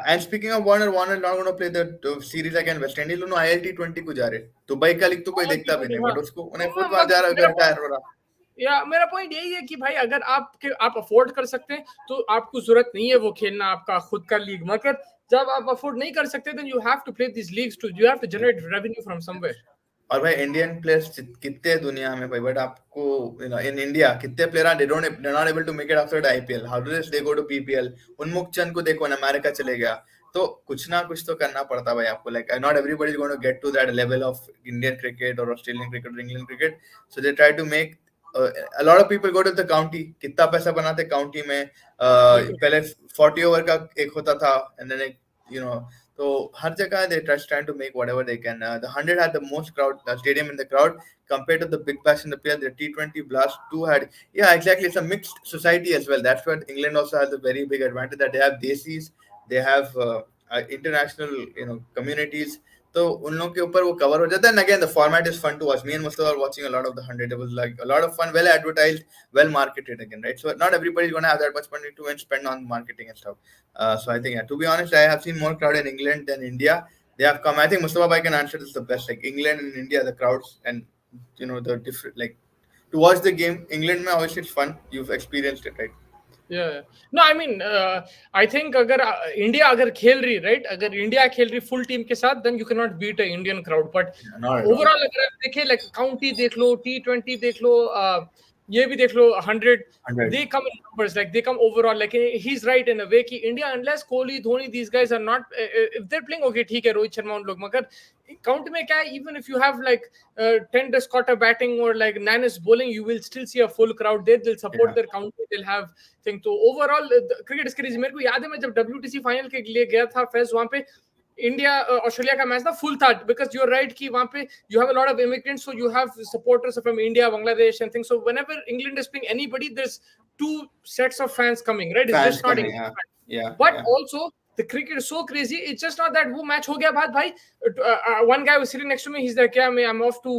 And speaking of Warner not going to play the series against West Indies. उन्होंने ILT20 को जा रहे. Dubai का league तो कोई देखता भी नहीं, but उसको उन्हें खुद वहां जा रहा है, रिटायर हो रहा. या मेरा पॉइंट यही है कि भाई अगर आप अफोर्ड कर सकते हैं तो आपको जरूरत नहीं है वो खेलना आपका खुद का लीग. मगर जब आप अफोर्ड नहीं कर सकते, then you have to play these leagues too. You have to generate revenue from somewhere. और भाई इंडियन प्लेयर्स कितने हैं दुनिया में भाई, बट आपको इन इंडिया कितने player are they not able to make it after the IPL, how do they go to PPL? Unmukt Chand को देखो ना, अमेरिका चले गया। तो कुछ ना कुछ तो करना पड़ता भाई आपको, like not everybody is going to get to that level of Indian cricket और ऑस्ट्रेलियन क्रिकेट और England cricket, so they try to make a lot of people go to the county, कितना पैसा बनाते काउंटी में, बिल्कुल। पहले 40 over का एक होता था, and then you know, तो हर जगह they trying to make whatever they can. The 100 had the most crowd, stadium in the crowd compared to the Big Bash in the PL. The T20 Blast 2 had, yeah, exactly. It's a mixed society as well. That's what England also has a very big advantage, that they have desis, they have international, communities. तो उन लोगों के ऊपर वो cover हो जाता है, and again the format is fun to watch. Me and Mustafa are watching a lot of the 100. It was like a lot of fun, well advertised, well marketed again, right? So not everybody is going to have that much money to spend on marketing and stuff. So I think, yeah, to be honest, I have seen more crowd in England than India. They have come. I think Mustafa Bhai can answer this the best. Like England and India, the crowds and the different, like, to watch the game. England, mein, obviously it's fun. You've experienced it, right? Yeah. No, I mean, I think अगर India अगर खेल रही, right, अगर India खेल रही full team के साथ, then you cannot beat a Indian crowd. But Not at all. overall अगर आप देखें, like काउंटी देख लो, T20 देख लो, ये भी देख लो, 100, 100. they come in numbers, like they come overall. Like he's right in a way कि India, unless Kohli, Dhoni, these guys are not, if they're playing okay, ठीक है, रोहित शर्मा उन लोग, मगर काउंट में क्या है, even if you have like 10 Descotta batting or like Nanis bowling, you will still see a full crowd there. They'll support their county, they'll have thing. तो overall cricket is crazy. मेरे को याद है मैं जब WTC फाइनल के लिए गया था फैज, वहां पे इंडिया ऑस्ट्रेलिया का मैच था, फुल था, बिकॉज यू आर राइट कि वहां पे you have a lot of immigrants, so you have supporters from India, Bangladesh and things, so whenever England is playing anybody, there is two sets of fans coming, right? It's just not England. But also the cricket is so crazy. It's just not that wo match ho gaya baat bhai, one guy was sitting next to me, he's like, yeah, I'm off to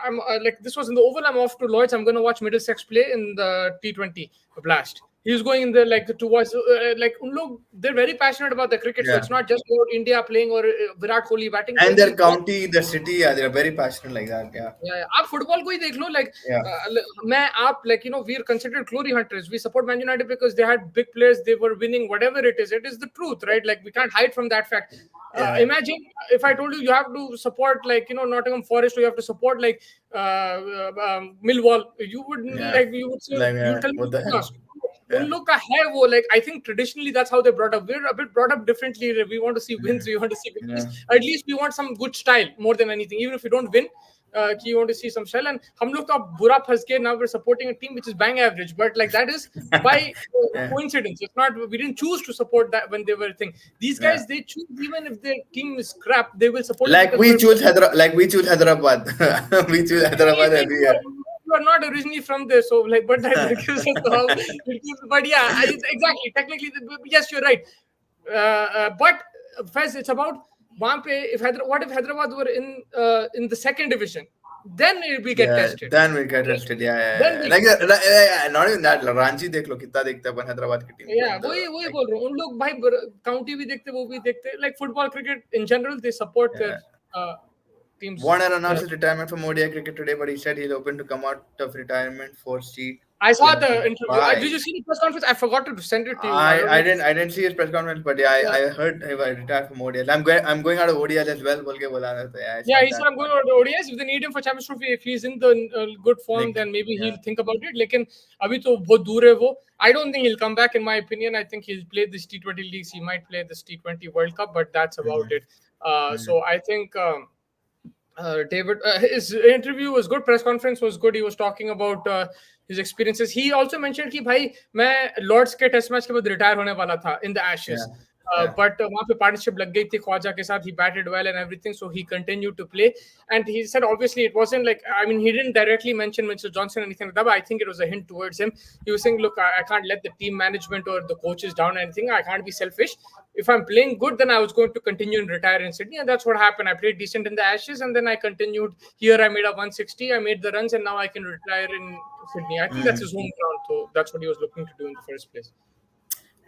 I'm like, this was in the Oval, I'm off to Lloyd's, I'm going to watch Middlesex play in the T20 Blast. He was going in there like to watch, like un log, they're very passionate about the cricket, so it's not just about India playing or Virat Kohli batting, and their county, their city, yeah, they're very passionate like that. Yeah. आप football को ही देख लो, like मैं आप, like, we are considered glory hunters, we support Man United because they had big players, they were winning, whatever it is the truth, right? Like we can't hide from that fact. Imagine if I told you you have to support, like, Nottingham Forest, or you have to support like Millwall, you would like, you would say, like, you tell me उन लोग का है वो, like, I think traditionally that's how they brought up. We're a bit brought up differently. We want to see wins, we want to see victories. At least we want some good style more than anything, even if we don't win. You want to see some style, and हम लोग तो अब बुरा फंस गए, now we're supporting a team which is bang average, but like that is by coincidence. It's not, we didn't choose to support that when they were a thing. These guys, they choose, even if their team is crap, they will support. Like we choose Hyderabad. We choose Hyderabad every year. You are not originally from there, so like, but that gives us how. But yeah, exactly. Technically, yes, you're right. But Faiz, it's about वहाँ पे, what if Hyderabad were in the second division? Then we get tested. Then we get tested. Yeah. Like, not even that. Ranchi देख लो कितना देखते हैं हैदराबाद की team. Yeah, वही बोल रहा हूँ. उन लोग भाई काउंटी भी देखते, वो भी देखते. Like football, cricket in general, they support their teams. Warner announced his retirement from ODI cricket today, but he said he's open to come out of retirement for seat. I saw the interview. Did you see the press conference? I forgot to send it to you. I didn't see his press conference, but I heard he retired from ODI. I'm going out of ODI as well. बोल के बोला था. Yeah, he said I'm going out of ODIs. If they need him for Champions Trophy, if he's in the good form, then maybe he'll think about it. लेकिन अभी तो बहुत दूर है वो. I don't think he'll come back. In my opinion, I think he'll play this T20 leagues. He might play this T20 World Cup, but that's about it. So I think. David, his interview was good. Press conference was good. He was talking about his experiences. He also mentioned कि भाई मैं Lords के test match के बाद retire होने वाला था in the Ashes. But वहाँ पे पार्टनरशिप लग गई थी ख्वाजा के साथ. He batted well and everything, so he continued to play. And he said, obviously, it wasn't like, I mean, he didn't directly mention Mitchell Johnson or anything like that, but I think it was a hint towards him. He was saying, look, I can't let the team management or the coaches down or anything. I can't be selfish. If I'm playing good, then I was going to continue and retire in Sydney, and that's what happened. I played decent in the Ashes, and then I continued here. I made a 160. I made the runs, and now I can retire in Sydney. I think that's his home ground, so that's what he was looking to do in the first place.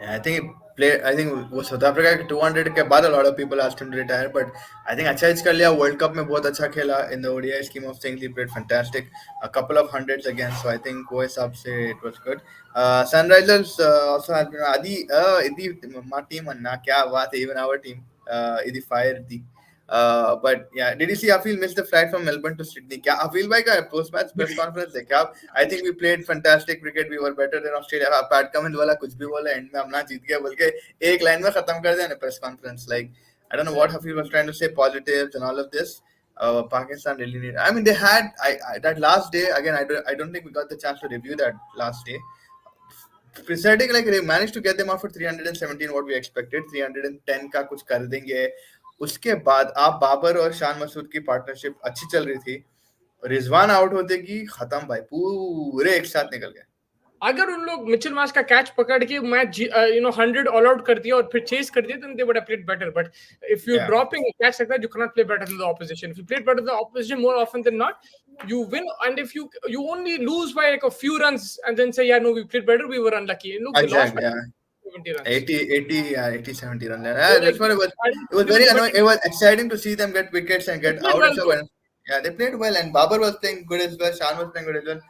Yeah, I think he played. I think वो South Africa के 200 के बाद a lot of people asked him to retire, but I think अच्छा कर लिया. World Cup में बहुत अच्छा खेला. In the ODI scheme of things, he played fantastic. A couple of hundreds again, so I think वो हिसाब से it was good. Sunrisers also has been Adi. My team अन्ना क्या बात है, even our team. Idi fire थी. But yeah, did you see Afil missed the flight from Melbourne to Sydney? क्या Afil भाई का post match press conference देखा आप? I think we played fantastic cricket. We were better than Australia. Pat Cummins वाला कुछ भी बोला end में हमना जीत गया बोल के एक line में खत्म कर दिया ना press conference. Like I don't know what Afil was trying to say, positives and all of this. Pakistan really need. I mean, they had that last day again. I don't think we got the chance to review that last day. Presenting like they managed to get them out for 317 what we expected. 310 का कुछ कर देंगे. उसके बाद आप बाबर और शान मसूद की partnership अच्छी चल रही थी. रिजवान आउट होते कि खत्म भाई पूरे एक साथ निकल गए. अगर उन लोग मिचेल मार्श का कैच पकड़ के मैच 100 ऑल आउट कर दिया और फिर चेस कर दिया then they would have played better. But if you're dropping a catch like that, you cannot play better than the opposition. If you play better than the opposition more often than not, you win. And if you only lose by like a few runs and then say, yeah, no, we played better, we were unlucky. Look, we lost by 70 runs. 80, 70 runs. That's what it was. It was very annoying. It was exciting to see them get wickets and get out. Yeah, they played well, and Babar was playing good as well. Shan was playing good as well.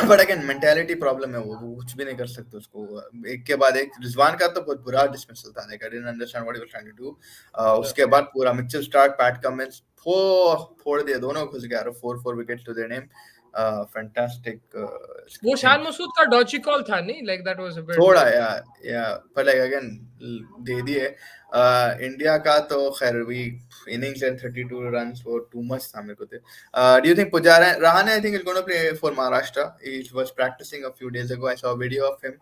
But again mentality problem है, वो कुछ भी नहीं कर सकते उसको. एक के बाद एक रिजवान का तो बहुत बुरा डिसमिसल था. Like I didn't understand what he was trying to do. उसके बाद पूरा मिचेल स्टार्क, पैट कमिंस फोड़ दिए, दोनों घुस गए. 4 wickets to their name. Fantastic. वो शान मसूद का डॉजी कॉल था नहीं, like that was a bit थोड़ा या पर लाइक अगेन दे दिए. इंडिया का तो खैर भी इनिंग्स एंड 32 रन्स वो टू मच था मेरे को. Do you think Pujara Rahane, I think is going to play for Maharashtra. He was practicing a few days ago. I saw a video of him.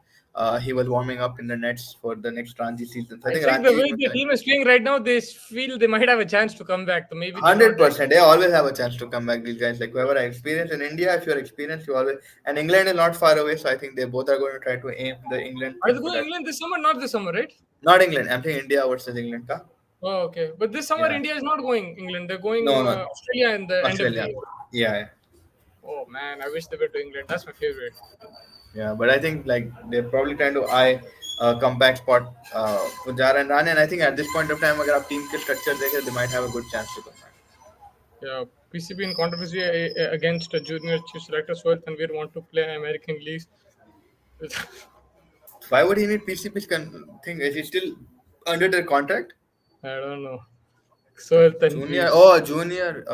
He was warming up in the nets for the next Ranji season. So I think the way the team is playing right now, they feel they might have a chance to come back. So maybe 100%. They always have a chance to come back. These guys, like whoever I experience in India, if you're experienced, you always. And England is not far away, so I think they both are going to try to aim the England. Are they going England this summer? Not this summer, right? Not England. I'm saying India versus England. Ka? Oh, okay. But this summer, India is not going England. They're going Australia in the end of the year. Yeah. Oh man, I wish they were to England. That's my favorite. Yeah, but I think like they're probably trying to eye comeback spot Pujara and Rahane. And I think at this point of time, अगर आप team के structure देखें, they might have a good chance to come back. Yeah, PCB in controversy against a junior chief selector Sohail Tanvir want to play American leagues. Why would he need PCB's thing? Is he still under their contract? I don't know. Sohail Tanvir. Junior.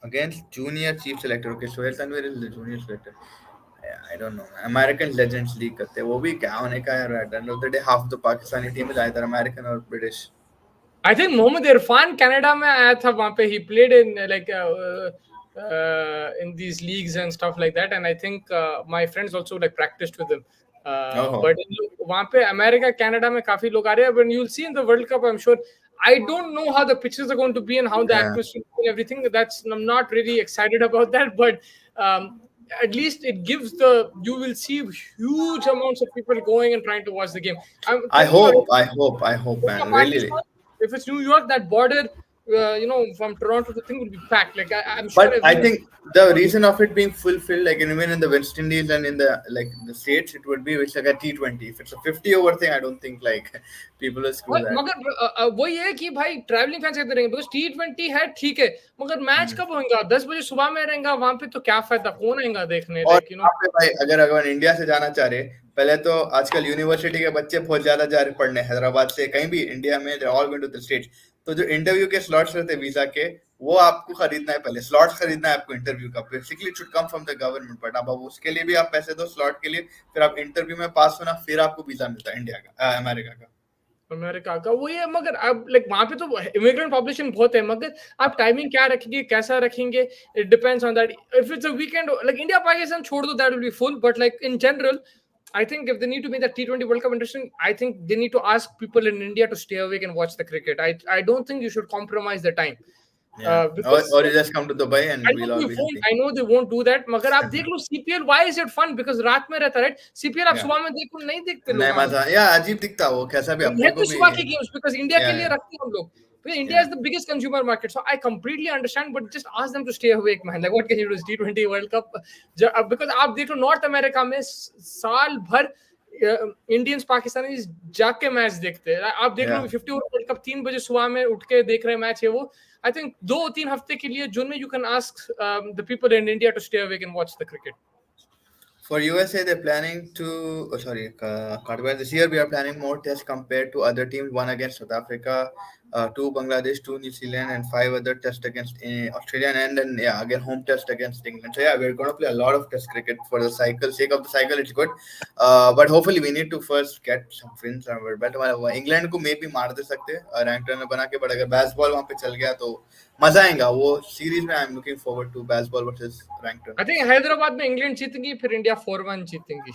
Against junior chief selector. Okay, Sohail Tanvir is the junior selector. I don't know. American Legends League करते हैं, वो भी क्या होने का है. At the end of the day, half the Pakistani team is either American or British. I think Mohammad Irfan Canada में आया था, वहाँ पे he played in like in these leagues and stuff like that, and I think my friends also like practiced with him. But वहाँ पे America, Canada में काफी लोग आ रहे हैं. When you'll see in the World Cup, I'm sure. I don't know how the pitches are going to be and how the atmosphere and everything. I'm not really excited about that, but at least it gives you will see huge amounts of people going and trying to watch the game. I hope, man. Really. If it's New York, that border, from Toronto, the thing will be packed. Like I'm sure. But I think the reason of it being fulfilled, like even in the West Indies and in the States, it would be like a T20. If it's a 50 over thing, I don't think like people will screw that. मगर वही है कि भाई travelling fans कहते रहेंगे because T20 है ठीक है, मगर मैच कब होगा? 10 बजे सुबह में रहेगा वहां पे, तो क्या फायदा, कौन आएगा देखने? और भाई अगर इंडिया से जाना चाह रहे, पहले तो आजकल यूनिवर्सिटी के बच्चे बहुत ज्यादा जा रहे पढ़ने हैदराबाद से कहीं भी इंडिया में. They all going to the States. तो जो इंटरव्यू के स्लॉट्स रहते वीजा के, वो आपको खरीदना है. पहले स्लॉट्स खरीदना है आपको इंटरव्यू का. Basically it should come from the government, but अब उसके लिए भी आप पैसे दो स्लॉट के लिए, फिर आप इंटरव्यू में पास होना, फिर आपको वीजा मिलता है इंडिया का, अमेरिका का. वही है, मगर अब लाइक वहां पे तो इमिग्रेंट पॉपुलेशन बहुत है, मगर आप टाइमिंग क्या रखेंगे, कैसा रखेंगे, it depends on that. If it's a weekend like India Pakistan छोड़ दो, that will be full. But like in general, I think if they need to make that T20 World Cup interesting, I think they need to ask people in India to stay awake and watch the cricket. I don't think you should compromise the time. Or you just come to Dubai and we'll all be happy. I know they won't do that, मगर आप देख लो CPL. Why is it fun? Because रात में रहता है, right? CPL आप सुबह में देखो, नहीं देखते लोग. नहीं मजा, या अजीब दिखता वो, कैसा भी आपको भी सुबह के गेम्स, because इंडिया के लिए रखते हैं हम लोग. India is the biggest consumer market, so I completely understand, but just ask them to stay awake, man. Like what can you do? T20 World Cup, because आप देख लो नॉर्थ अमेरिका में साल भर इंडियंस पाकिस्तानीज जाग के match देखते हैं. आप देख लो 50 ओवर वर्ल्ड कप 3 बजे सुबह में उठ के देख रहे हैं मैच है वो. आई थिंक 2-3 हफ्ते के लिए जो you can ask the people in India to stay awake and watch the cricket. For USA, they're planning to. This year we are planning more tests compared to other teams. One against South Africa, 2 Bangladesh, 2 New Zealand, and 5 other tests against Australia, and then yeah, again home test against England. So yeah, we're going to play a lot of test cricket for the sake of the cycle. It's good, but hopefully we need to first get some wins under our belt. England को मे भी मार दे सकते हैं rank runner बना के, but अगर baseball वहां पे चल गया तो मजा आएगा वो सीरीज में. I am looking forward to Bazball versus rank runner. I think Hyderabad में इंग्लैंड जीतेगी, फिर इंडिया 4-1 जीतेगी.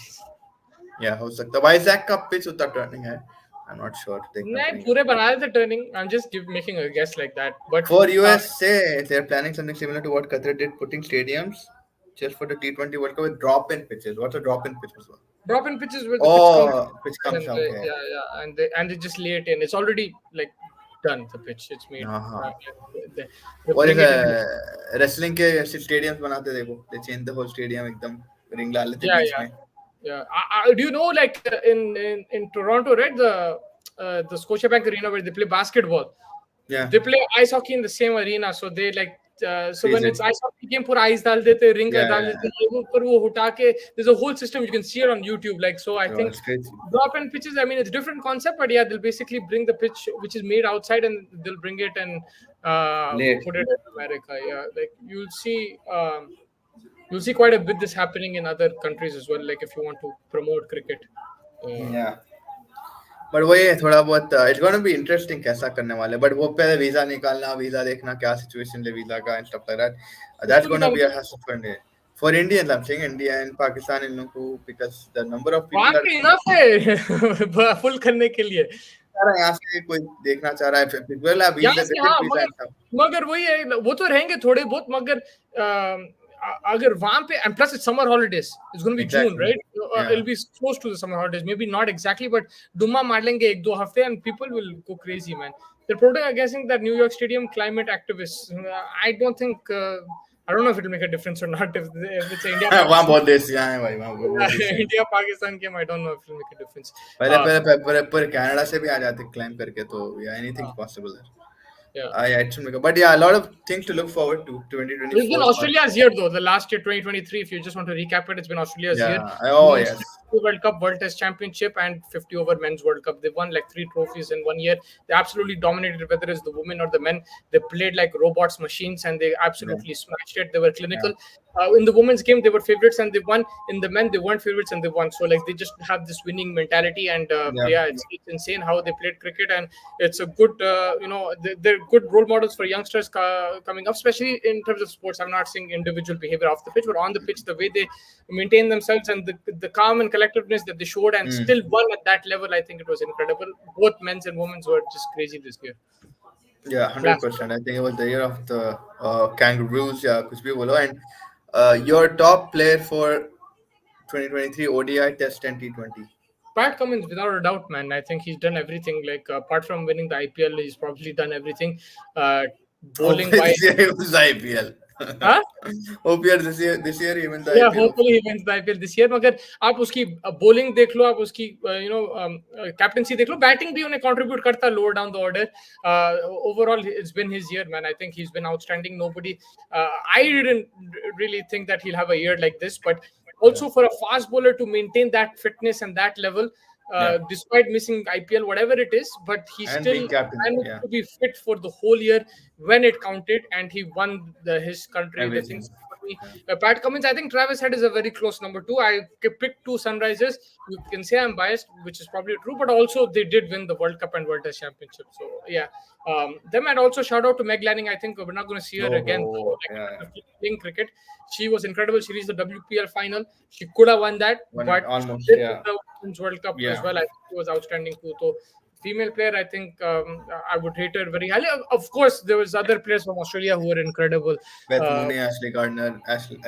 या हो सकता है. वाइजैक का पिच उतना टर्निंग है. I'm not sure. नहीं, पूरे बना रहे थे turning. I'm just making a guess like that. But for USA, they're planning something similar to what Qatar did, putting stadiums just for the T20 World Cup with drop-in pitches. What's a drop-in pitch? Drop-in pitches where the pitch comes out. Yeah, and they just lay it in. It's already like done. The pitch, it's made. What is wrestling के stadiums बनाते देखो. They change the whole stadium एकदम ring डाल लेते बीच में. Yeah. Do you know, like in Toronto, right? The Scotiabank Arena where they play basketball. Yeah. They play ice hockey in the same arena, so they like. So when it's ice hockey game, पूरा ice डाल देते, ring डाल देते, ये ऊपर वो उठा के. There's a whole system you can see it on YouTube. Like so, I think drop-in pitches. I mean, it's a different concept, but yeah, they'll basically bring the pitch which is made outside and they'll bring it and put it in America. Yeah, like you'll see. You'll see quite a bit this happening in other countries as well. Like if you want to promote cricket. Yeah. But वही है थोड़ा बहुत. It's going to be interesting कैसा करने वाले. But वो पहले visa निकालना, वीजा देखना क्या situation है वीजा का and stuff like that. That's going to be a hassle for Indians. I'm saying India and Pakistan in लोगों, because the number of people are enough है full करने के लिए. यहाँ से कोई देखना चाह रहा है मगर वही है, वो तो रहेंगे थोड़े बहुत, मगर अगर वहां पे, and plus it's summer holidays, it's going to be June, right? It'll be close to the summer holidays, maybe not exactly, but dumma maar lenge 1-2 hafte and people will go crazy, man. They're protesting against that New York Stadium climate activists. I don't think I don't know if it'll make a difference or not. If it's India India Pakistan game, I don't know if it'll make a difference. पर Canada से भी आ जाते climb करके, तो anything's possible there. But yeah, a lot of things to look forward to. 2024. It's been Australia's year though. The last year, 2023. If you just want to recap it, it's been Australia's year. Oh yes. World Cup, World Test Championship, and 50 over Men's World Cup. They won like 3 trophies in 1 year. They absolutely dominated, whether it's the women or the men. They played like robots, machines, and they absolutely smashed it. They were clinical. In the women's game, they were favorites and they won. In the men, they weren't favorites and they won. So like they just have this winning mentality, and it's insane how they played cricket, and it's a good, they're good role models for youngsters coming up, especially in terms of sports. I'm not saying individual behavior off the pitch, but on the pitch, the way they maintain themselves and the calm and collectiveness that they showed and still won at that level, I think it was incredible. Both men's and women's were just crazy this year. Yeah, 100%. I think it was the year of the Kangaroos. Yeah, kuch bhi bolo. And your top player for 2023 ODI Test and T20? Pat Cummins, without a doubt, man. I think he's done everything. Like apart from winning the IPL, he's probably done everything. Bowling wise, it was the IPL. Huh? Hope this year he wins the IPL. Yeah, hopefully he wins the IPL this year. मगर आप उसकी bowling देख लो, आप उसकी captaincy देख लो, batting भी उन्हें contribute करता lower down the order. Overall, it's been his year, man. I think he's been outstanding. Nobody, I didn't really think that he'll have a year like this, but also for a fast bowler to maintain that fitness and that level, despite missing IPL, whatever it is, but he still managed to be fit for the whole year when it counted, and he won his country. The things Pat Cummins, I think Travis Head is a very close number 2. I picked 2 Sunrisers. You can say I'm biased, which is probably true, but also they did win the World Cup and World Test Championship. So yeah, them, and also shout out to Meg Lanning. I think we're not going to see her again playing cricket. She was incredible. She reached the WPL final. She could have won that, but almost the Women's World Cup as well. I think she was outstanding too. So female player, I think I would rate her very highly. Of course, there was other players from Australia who were incredible. Beth Mooney, Ashley Gardner,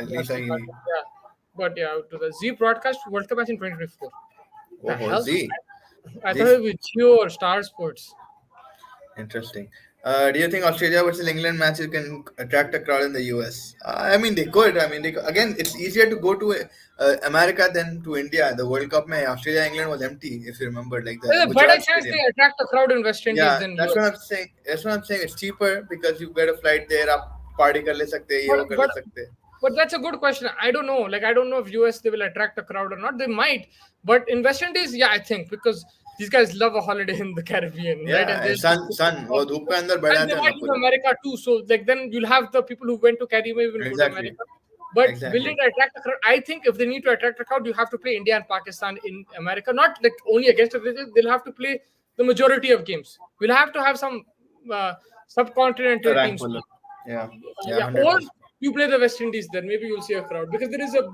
Lisa Healy. Yeah. But yeah, to the Z broadcast World Cup match in 2024. Z? I thought it was Geo or Star Sports. Interesting. Do you think Australia versus England matches can attract a crowd in the US? I mean, they could. I mean, again, it's easier to go to America than to India. The World Cup, Australia England was empty, if you remember. Like there's a better chance they attract a crowd in West Indies than that's what I'm saying. That's what I'm saying. It's cheaper because you get a flight there, up party kar le sakte, ye wo kar le sakte. But that's a good question. I don't know. Like, I don't know if US they will attract a crowd or not. They might. But in West Indies, I think, because these guys love a holiday in the Caribbean, right? And Yeah, they'll sun वो धूप के अंदर बैठ and they जाते हैं might ना in पूरा. America too. So like then you'll have the people who went to Caribbean even go to Exactly, America. But will exactly. it attract a crowd? I think if they need to attract a crowd, you have to play India and Pakistan in America. Not like only against it. They'll have to play the majority of games. We'll have to have some subcontinental Rank teams. puller. Yeah, Yeah, hundred or percent. you play the West Indies. Then maybe you'll see a crowd because there is a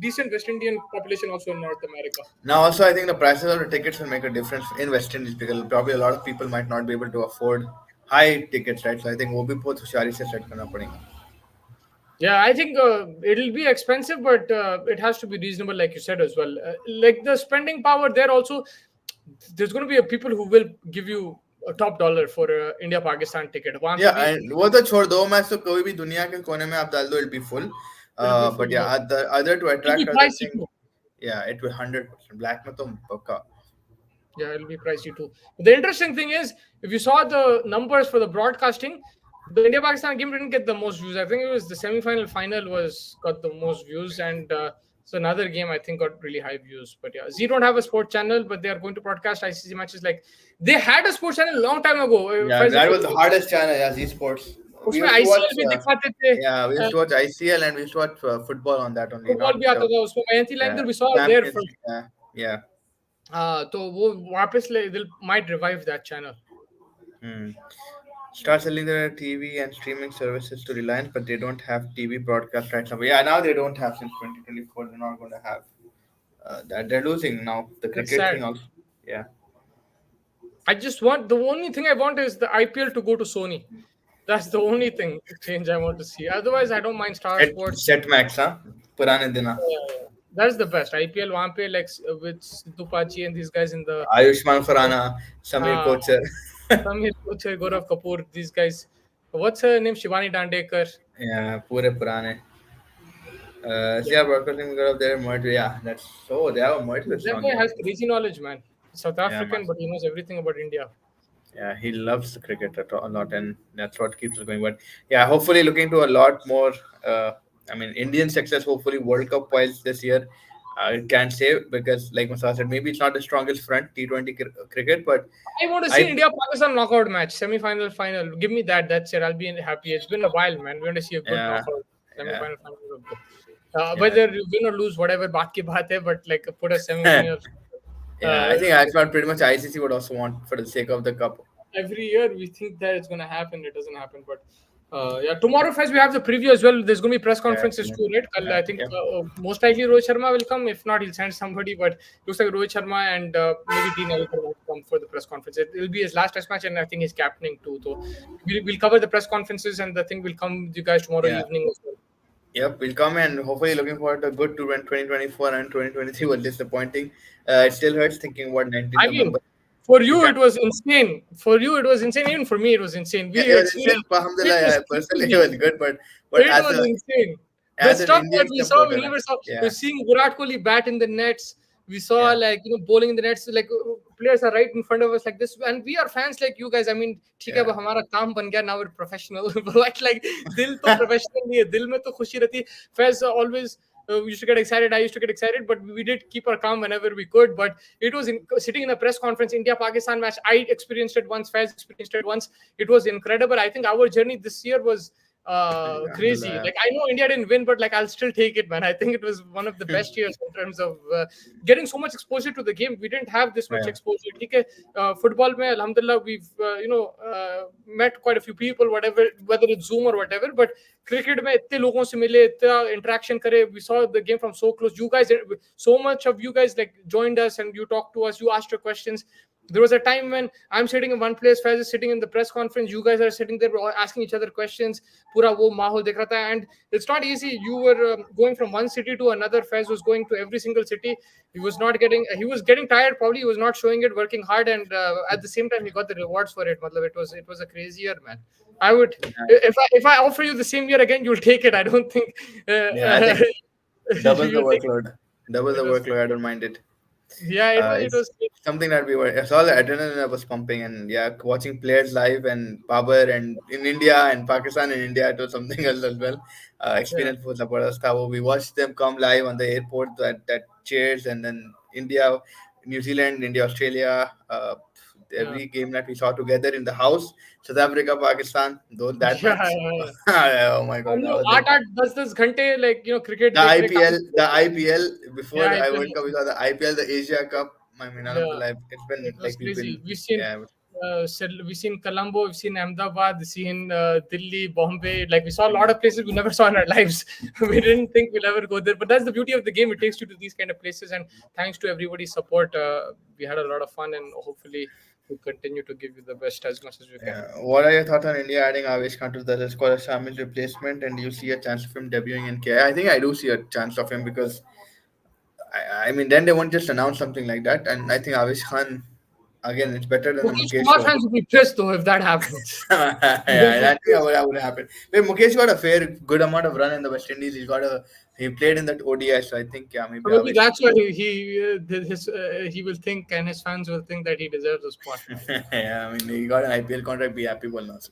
decent West Indian population also in North America. Now, also, I think the prices of the tickets will make a difference in West Indies because probably a lot of people might not be able to afford high tickets, right? So I think वो भी बहुत होशियारी से set करना पड़ेगा. Yeah, I think it'll be expensive, but it has to be reasonable, like you said as well. Like the spending power there also, there's going to be a people who will give you a top dollar for a India Pakistan ticket. वहाँ पे Yeah, भी and वो तो छोड़ दो match तो कोई भी दुनिया के कोने में आप डाल दो, it'll be full. it'll be full. But yeah, other to It'll be attract other pricey thing, too. yeah, it will 100% black में तो पक्का. Yeah, it'll be pricey too. The interesting thing is, if you saw the numbers for the broadcasting, the India Pakistan game didn't get the most views. I think it was the semi-final final was got the most views, and so another game I think got really high views. But yeah, Z don't have a sports channel, but they are going to broadcast ICC matches. Like they had a sports channel a long time ago. Yeah, that was the hardest channel, yeah, esports. We उसमें used to watch, ICL भी दिखाते थे. yeah, we used to watch ICL and we used to watch football on that only, football not भी आता था उसमें. Mayanti yeah, Langer we saw there Champions from. League, yeah, yeah. तो वो वापस they might revive that channel. Hmm. Start selling their TV and streaming services to Reliance, but they don't have TV broadcast rights now. But yeah, now they don't have since 2024. They're not going to have that. They're losing now. The That's cricket sad. thing also. Yeah. I just want the only thing I want is the IPL to go to Sony. That's the only thing change I want to see. Otherwise, I don't mind Star Sports. Set max, huh? पुराने दिन. That's the best. IPL वहाँ पे like with Sidhu Pachi and these guys in the Ayushman Khurrana, Samir Kocher. Samir Kocher, Gaurav Kapoor, these guys. What's her name? Shivani Dandekar. Yeah, पूरे पुराने. Yeah, broadcasting because of their merge. Yeah, that's so they have a merge with That Sony. guy has crazy knowledge, man. South African, man. but he knows everything about India. Yeah, he loves the cricket a lot, and that's what keeps us going. But yeah, hopefully looking to a lot more. I mean, Indian success. Hopefully, World Cup wise this year, can't say because, like Musa said, maybe it's not the strongest front T20 cricket, but I want to see India Pakistan knockout match, semi-final, final. Give me that. That's it. I'll be happy. It's been a while, man. We want to see a good knockout semi-final, final. Whether you win or lose, whatever, baat ki baat hai, but like put a semi-final. Yeah, I think I thought pretty much ICC would also want for the sake of the cup. Every year we think that it's going to happen. It doesn't happen, but yeah, tomorrow first we have the preview as well. There's going to be press conferences too, right? I think most likely Rohit Sharma will come. If not, he'll send somebody. But looks like Rohit Sharma and maybe Dean Elgar will come for the press conference. It will be his last test match, and I think he's captaining too. So we'll cover the press conferences, and the thing will come with you guys tomorrow evening as well. Yep, we'll come and hopefully looking forward to a good tour in 2024 and 2023 was disappointing. It still hurts thinking what 19th November. For you, it was insane. For you, it was insane. Even for me, it was insane. It was insane. Alhamdulillah, personally, it was good, but it was insane. The stuff that we saw, we never saw. Yeah. We're seeing Virat Kohli bat in the nets. We saw like bowling in the nets. Like players are right in front of us like this, and we are fans like you guys. I mean, ठीक है, हमारा काम बन गया. Now we're professional. But like दिल तो professional नहीं है. दिल में तो खुशी रहती. Fans always. We used to get excited. I used to get excited, but we did keep our calm whenever we could. But it was sitting in a press conference, India-Pakistan match. I experienced it once. Faz experienced it once. It was incredible. I think our journey this year was crazy. Like I know India didn't win, but like I'll still take it, man. I think it was one of the best years in terms of getting so much exposure to the game. We didn't have this much exposure. Football, mein, alhamdulillah, we've met quite a few people, whether it's Zoom or whatever. But cricket में इतने लोगों से मिले, इतना interaction करे. We saw the game from so close. You guys, so much of you guys like joined us and you talked to us. You asked your questions. There was a time when I'm sitting in one place, Faiz is sitting in the press conference. You guys are sitting there asking each other questions. Pura wo mahol dekh raha tha, and it's not easy. You were going from one city to another. Faiz was going to every single city. He was getting tired. Probably he was not showing it, working hard, and at the same time he got the rewards for it. It was a crazy year, man. I would if I offer you the same year again, you'll take it. I don't think. I think double the workload. Double the workload. I don't mind it. Yeah, it was something that we were. It's all the adrenaline was pumping, and watching players live and power and in India and Pakistan and India, it was something else as well. Experience was zabardast. We watched them come live on the airport, that cheers, and then India. New Zealand, India, Australia. Yeah. Every game that we saw together in the house, South Africa, Pakistan, though that Yeah, match. yeah. Oh my And God, that was like 8-8 10 घंटे like cricket the देखने काम IPL, the करते हैं. IPL Yeah, before I IPL. World Cup, we saw the IPL, the Asia Cup. I mean, Yeah, alhamdulillah, it's it been was like we've crazy. been, We've seen yeah, we've seen Colombo, we've seen Ahmedabad, we've seen Delhi, Bombay. Like we saw a lot of places we never saw in our lives. We didn't think we'll ever go there, but that's the beauty of the game. It takes you to these kind of places, and thanks to everybody's support, we had a lot of fun, and hopefully we continue to give you the best as much as we can. yeah. What are your thoughts on India adding Avesh Khan to the squad as Shamil's replacement? And do you see a chance of him debuting in KI? I think I do see a chance of him because I mean, then they won't just announce something like that. And I think Avesh Khan, again, it's better than the Mukesh Mukesh Kumar one. fans will be pissed though if that happens. They'll Yeah, be I think pissed. that would happen. But Mukesh got a fair, good amount of run in the West Indies. He played in that ODI, so I think yeah, maybe So maybe Avesh. that's why he will think, and his fans will think that he deserves a spot. Yeah, I mean, he got an IPL contract. Be happy, well, now. So.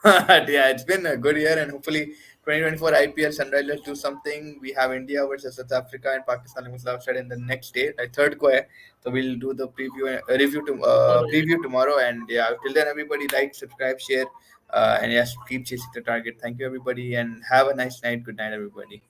But yeah, it's been a good year, and hopefully 2024 IPL Sunrisers do something. We have India versus South Africa and Pakistan Islamabad in the next day, like third quarter. So we'll do the preview tomorrow, and yeah, till then, everybody like, subscribe, share, and yes, keep chasing the target. Thank you, everybody, and have a nice night. Good night, everybody.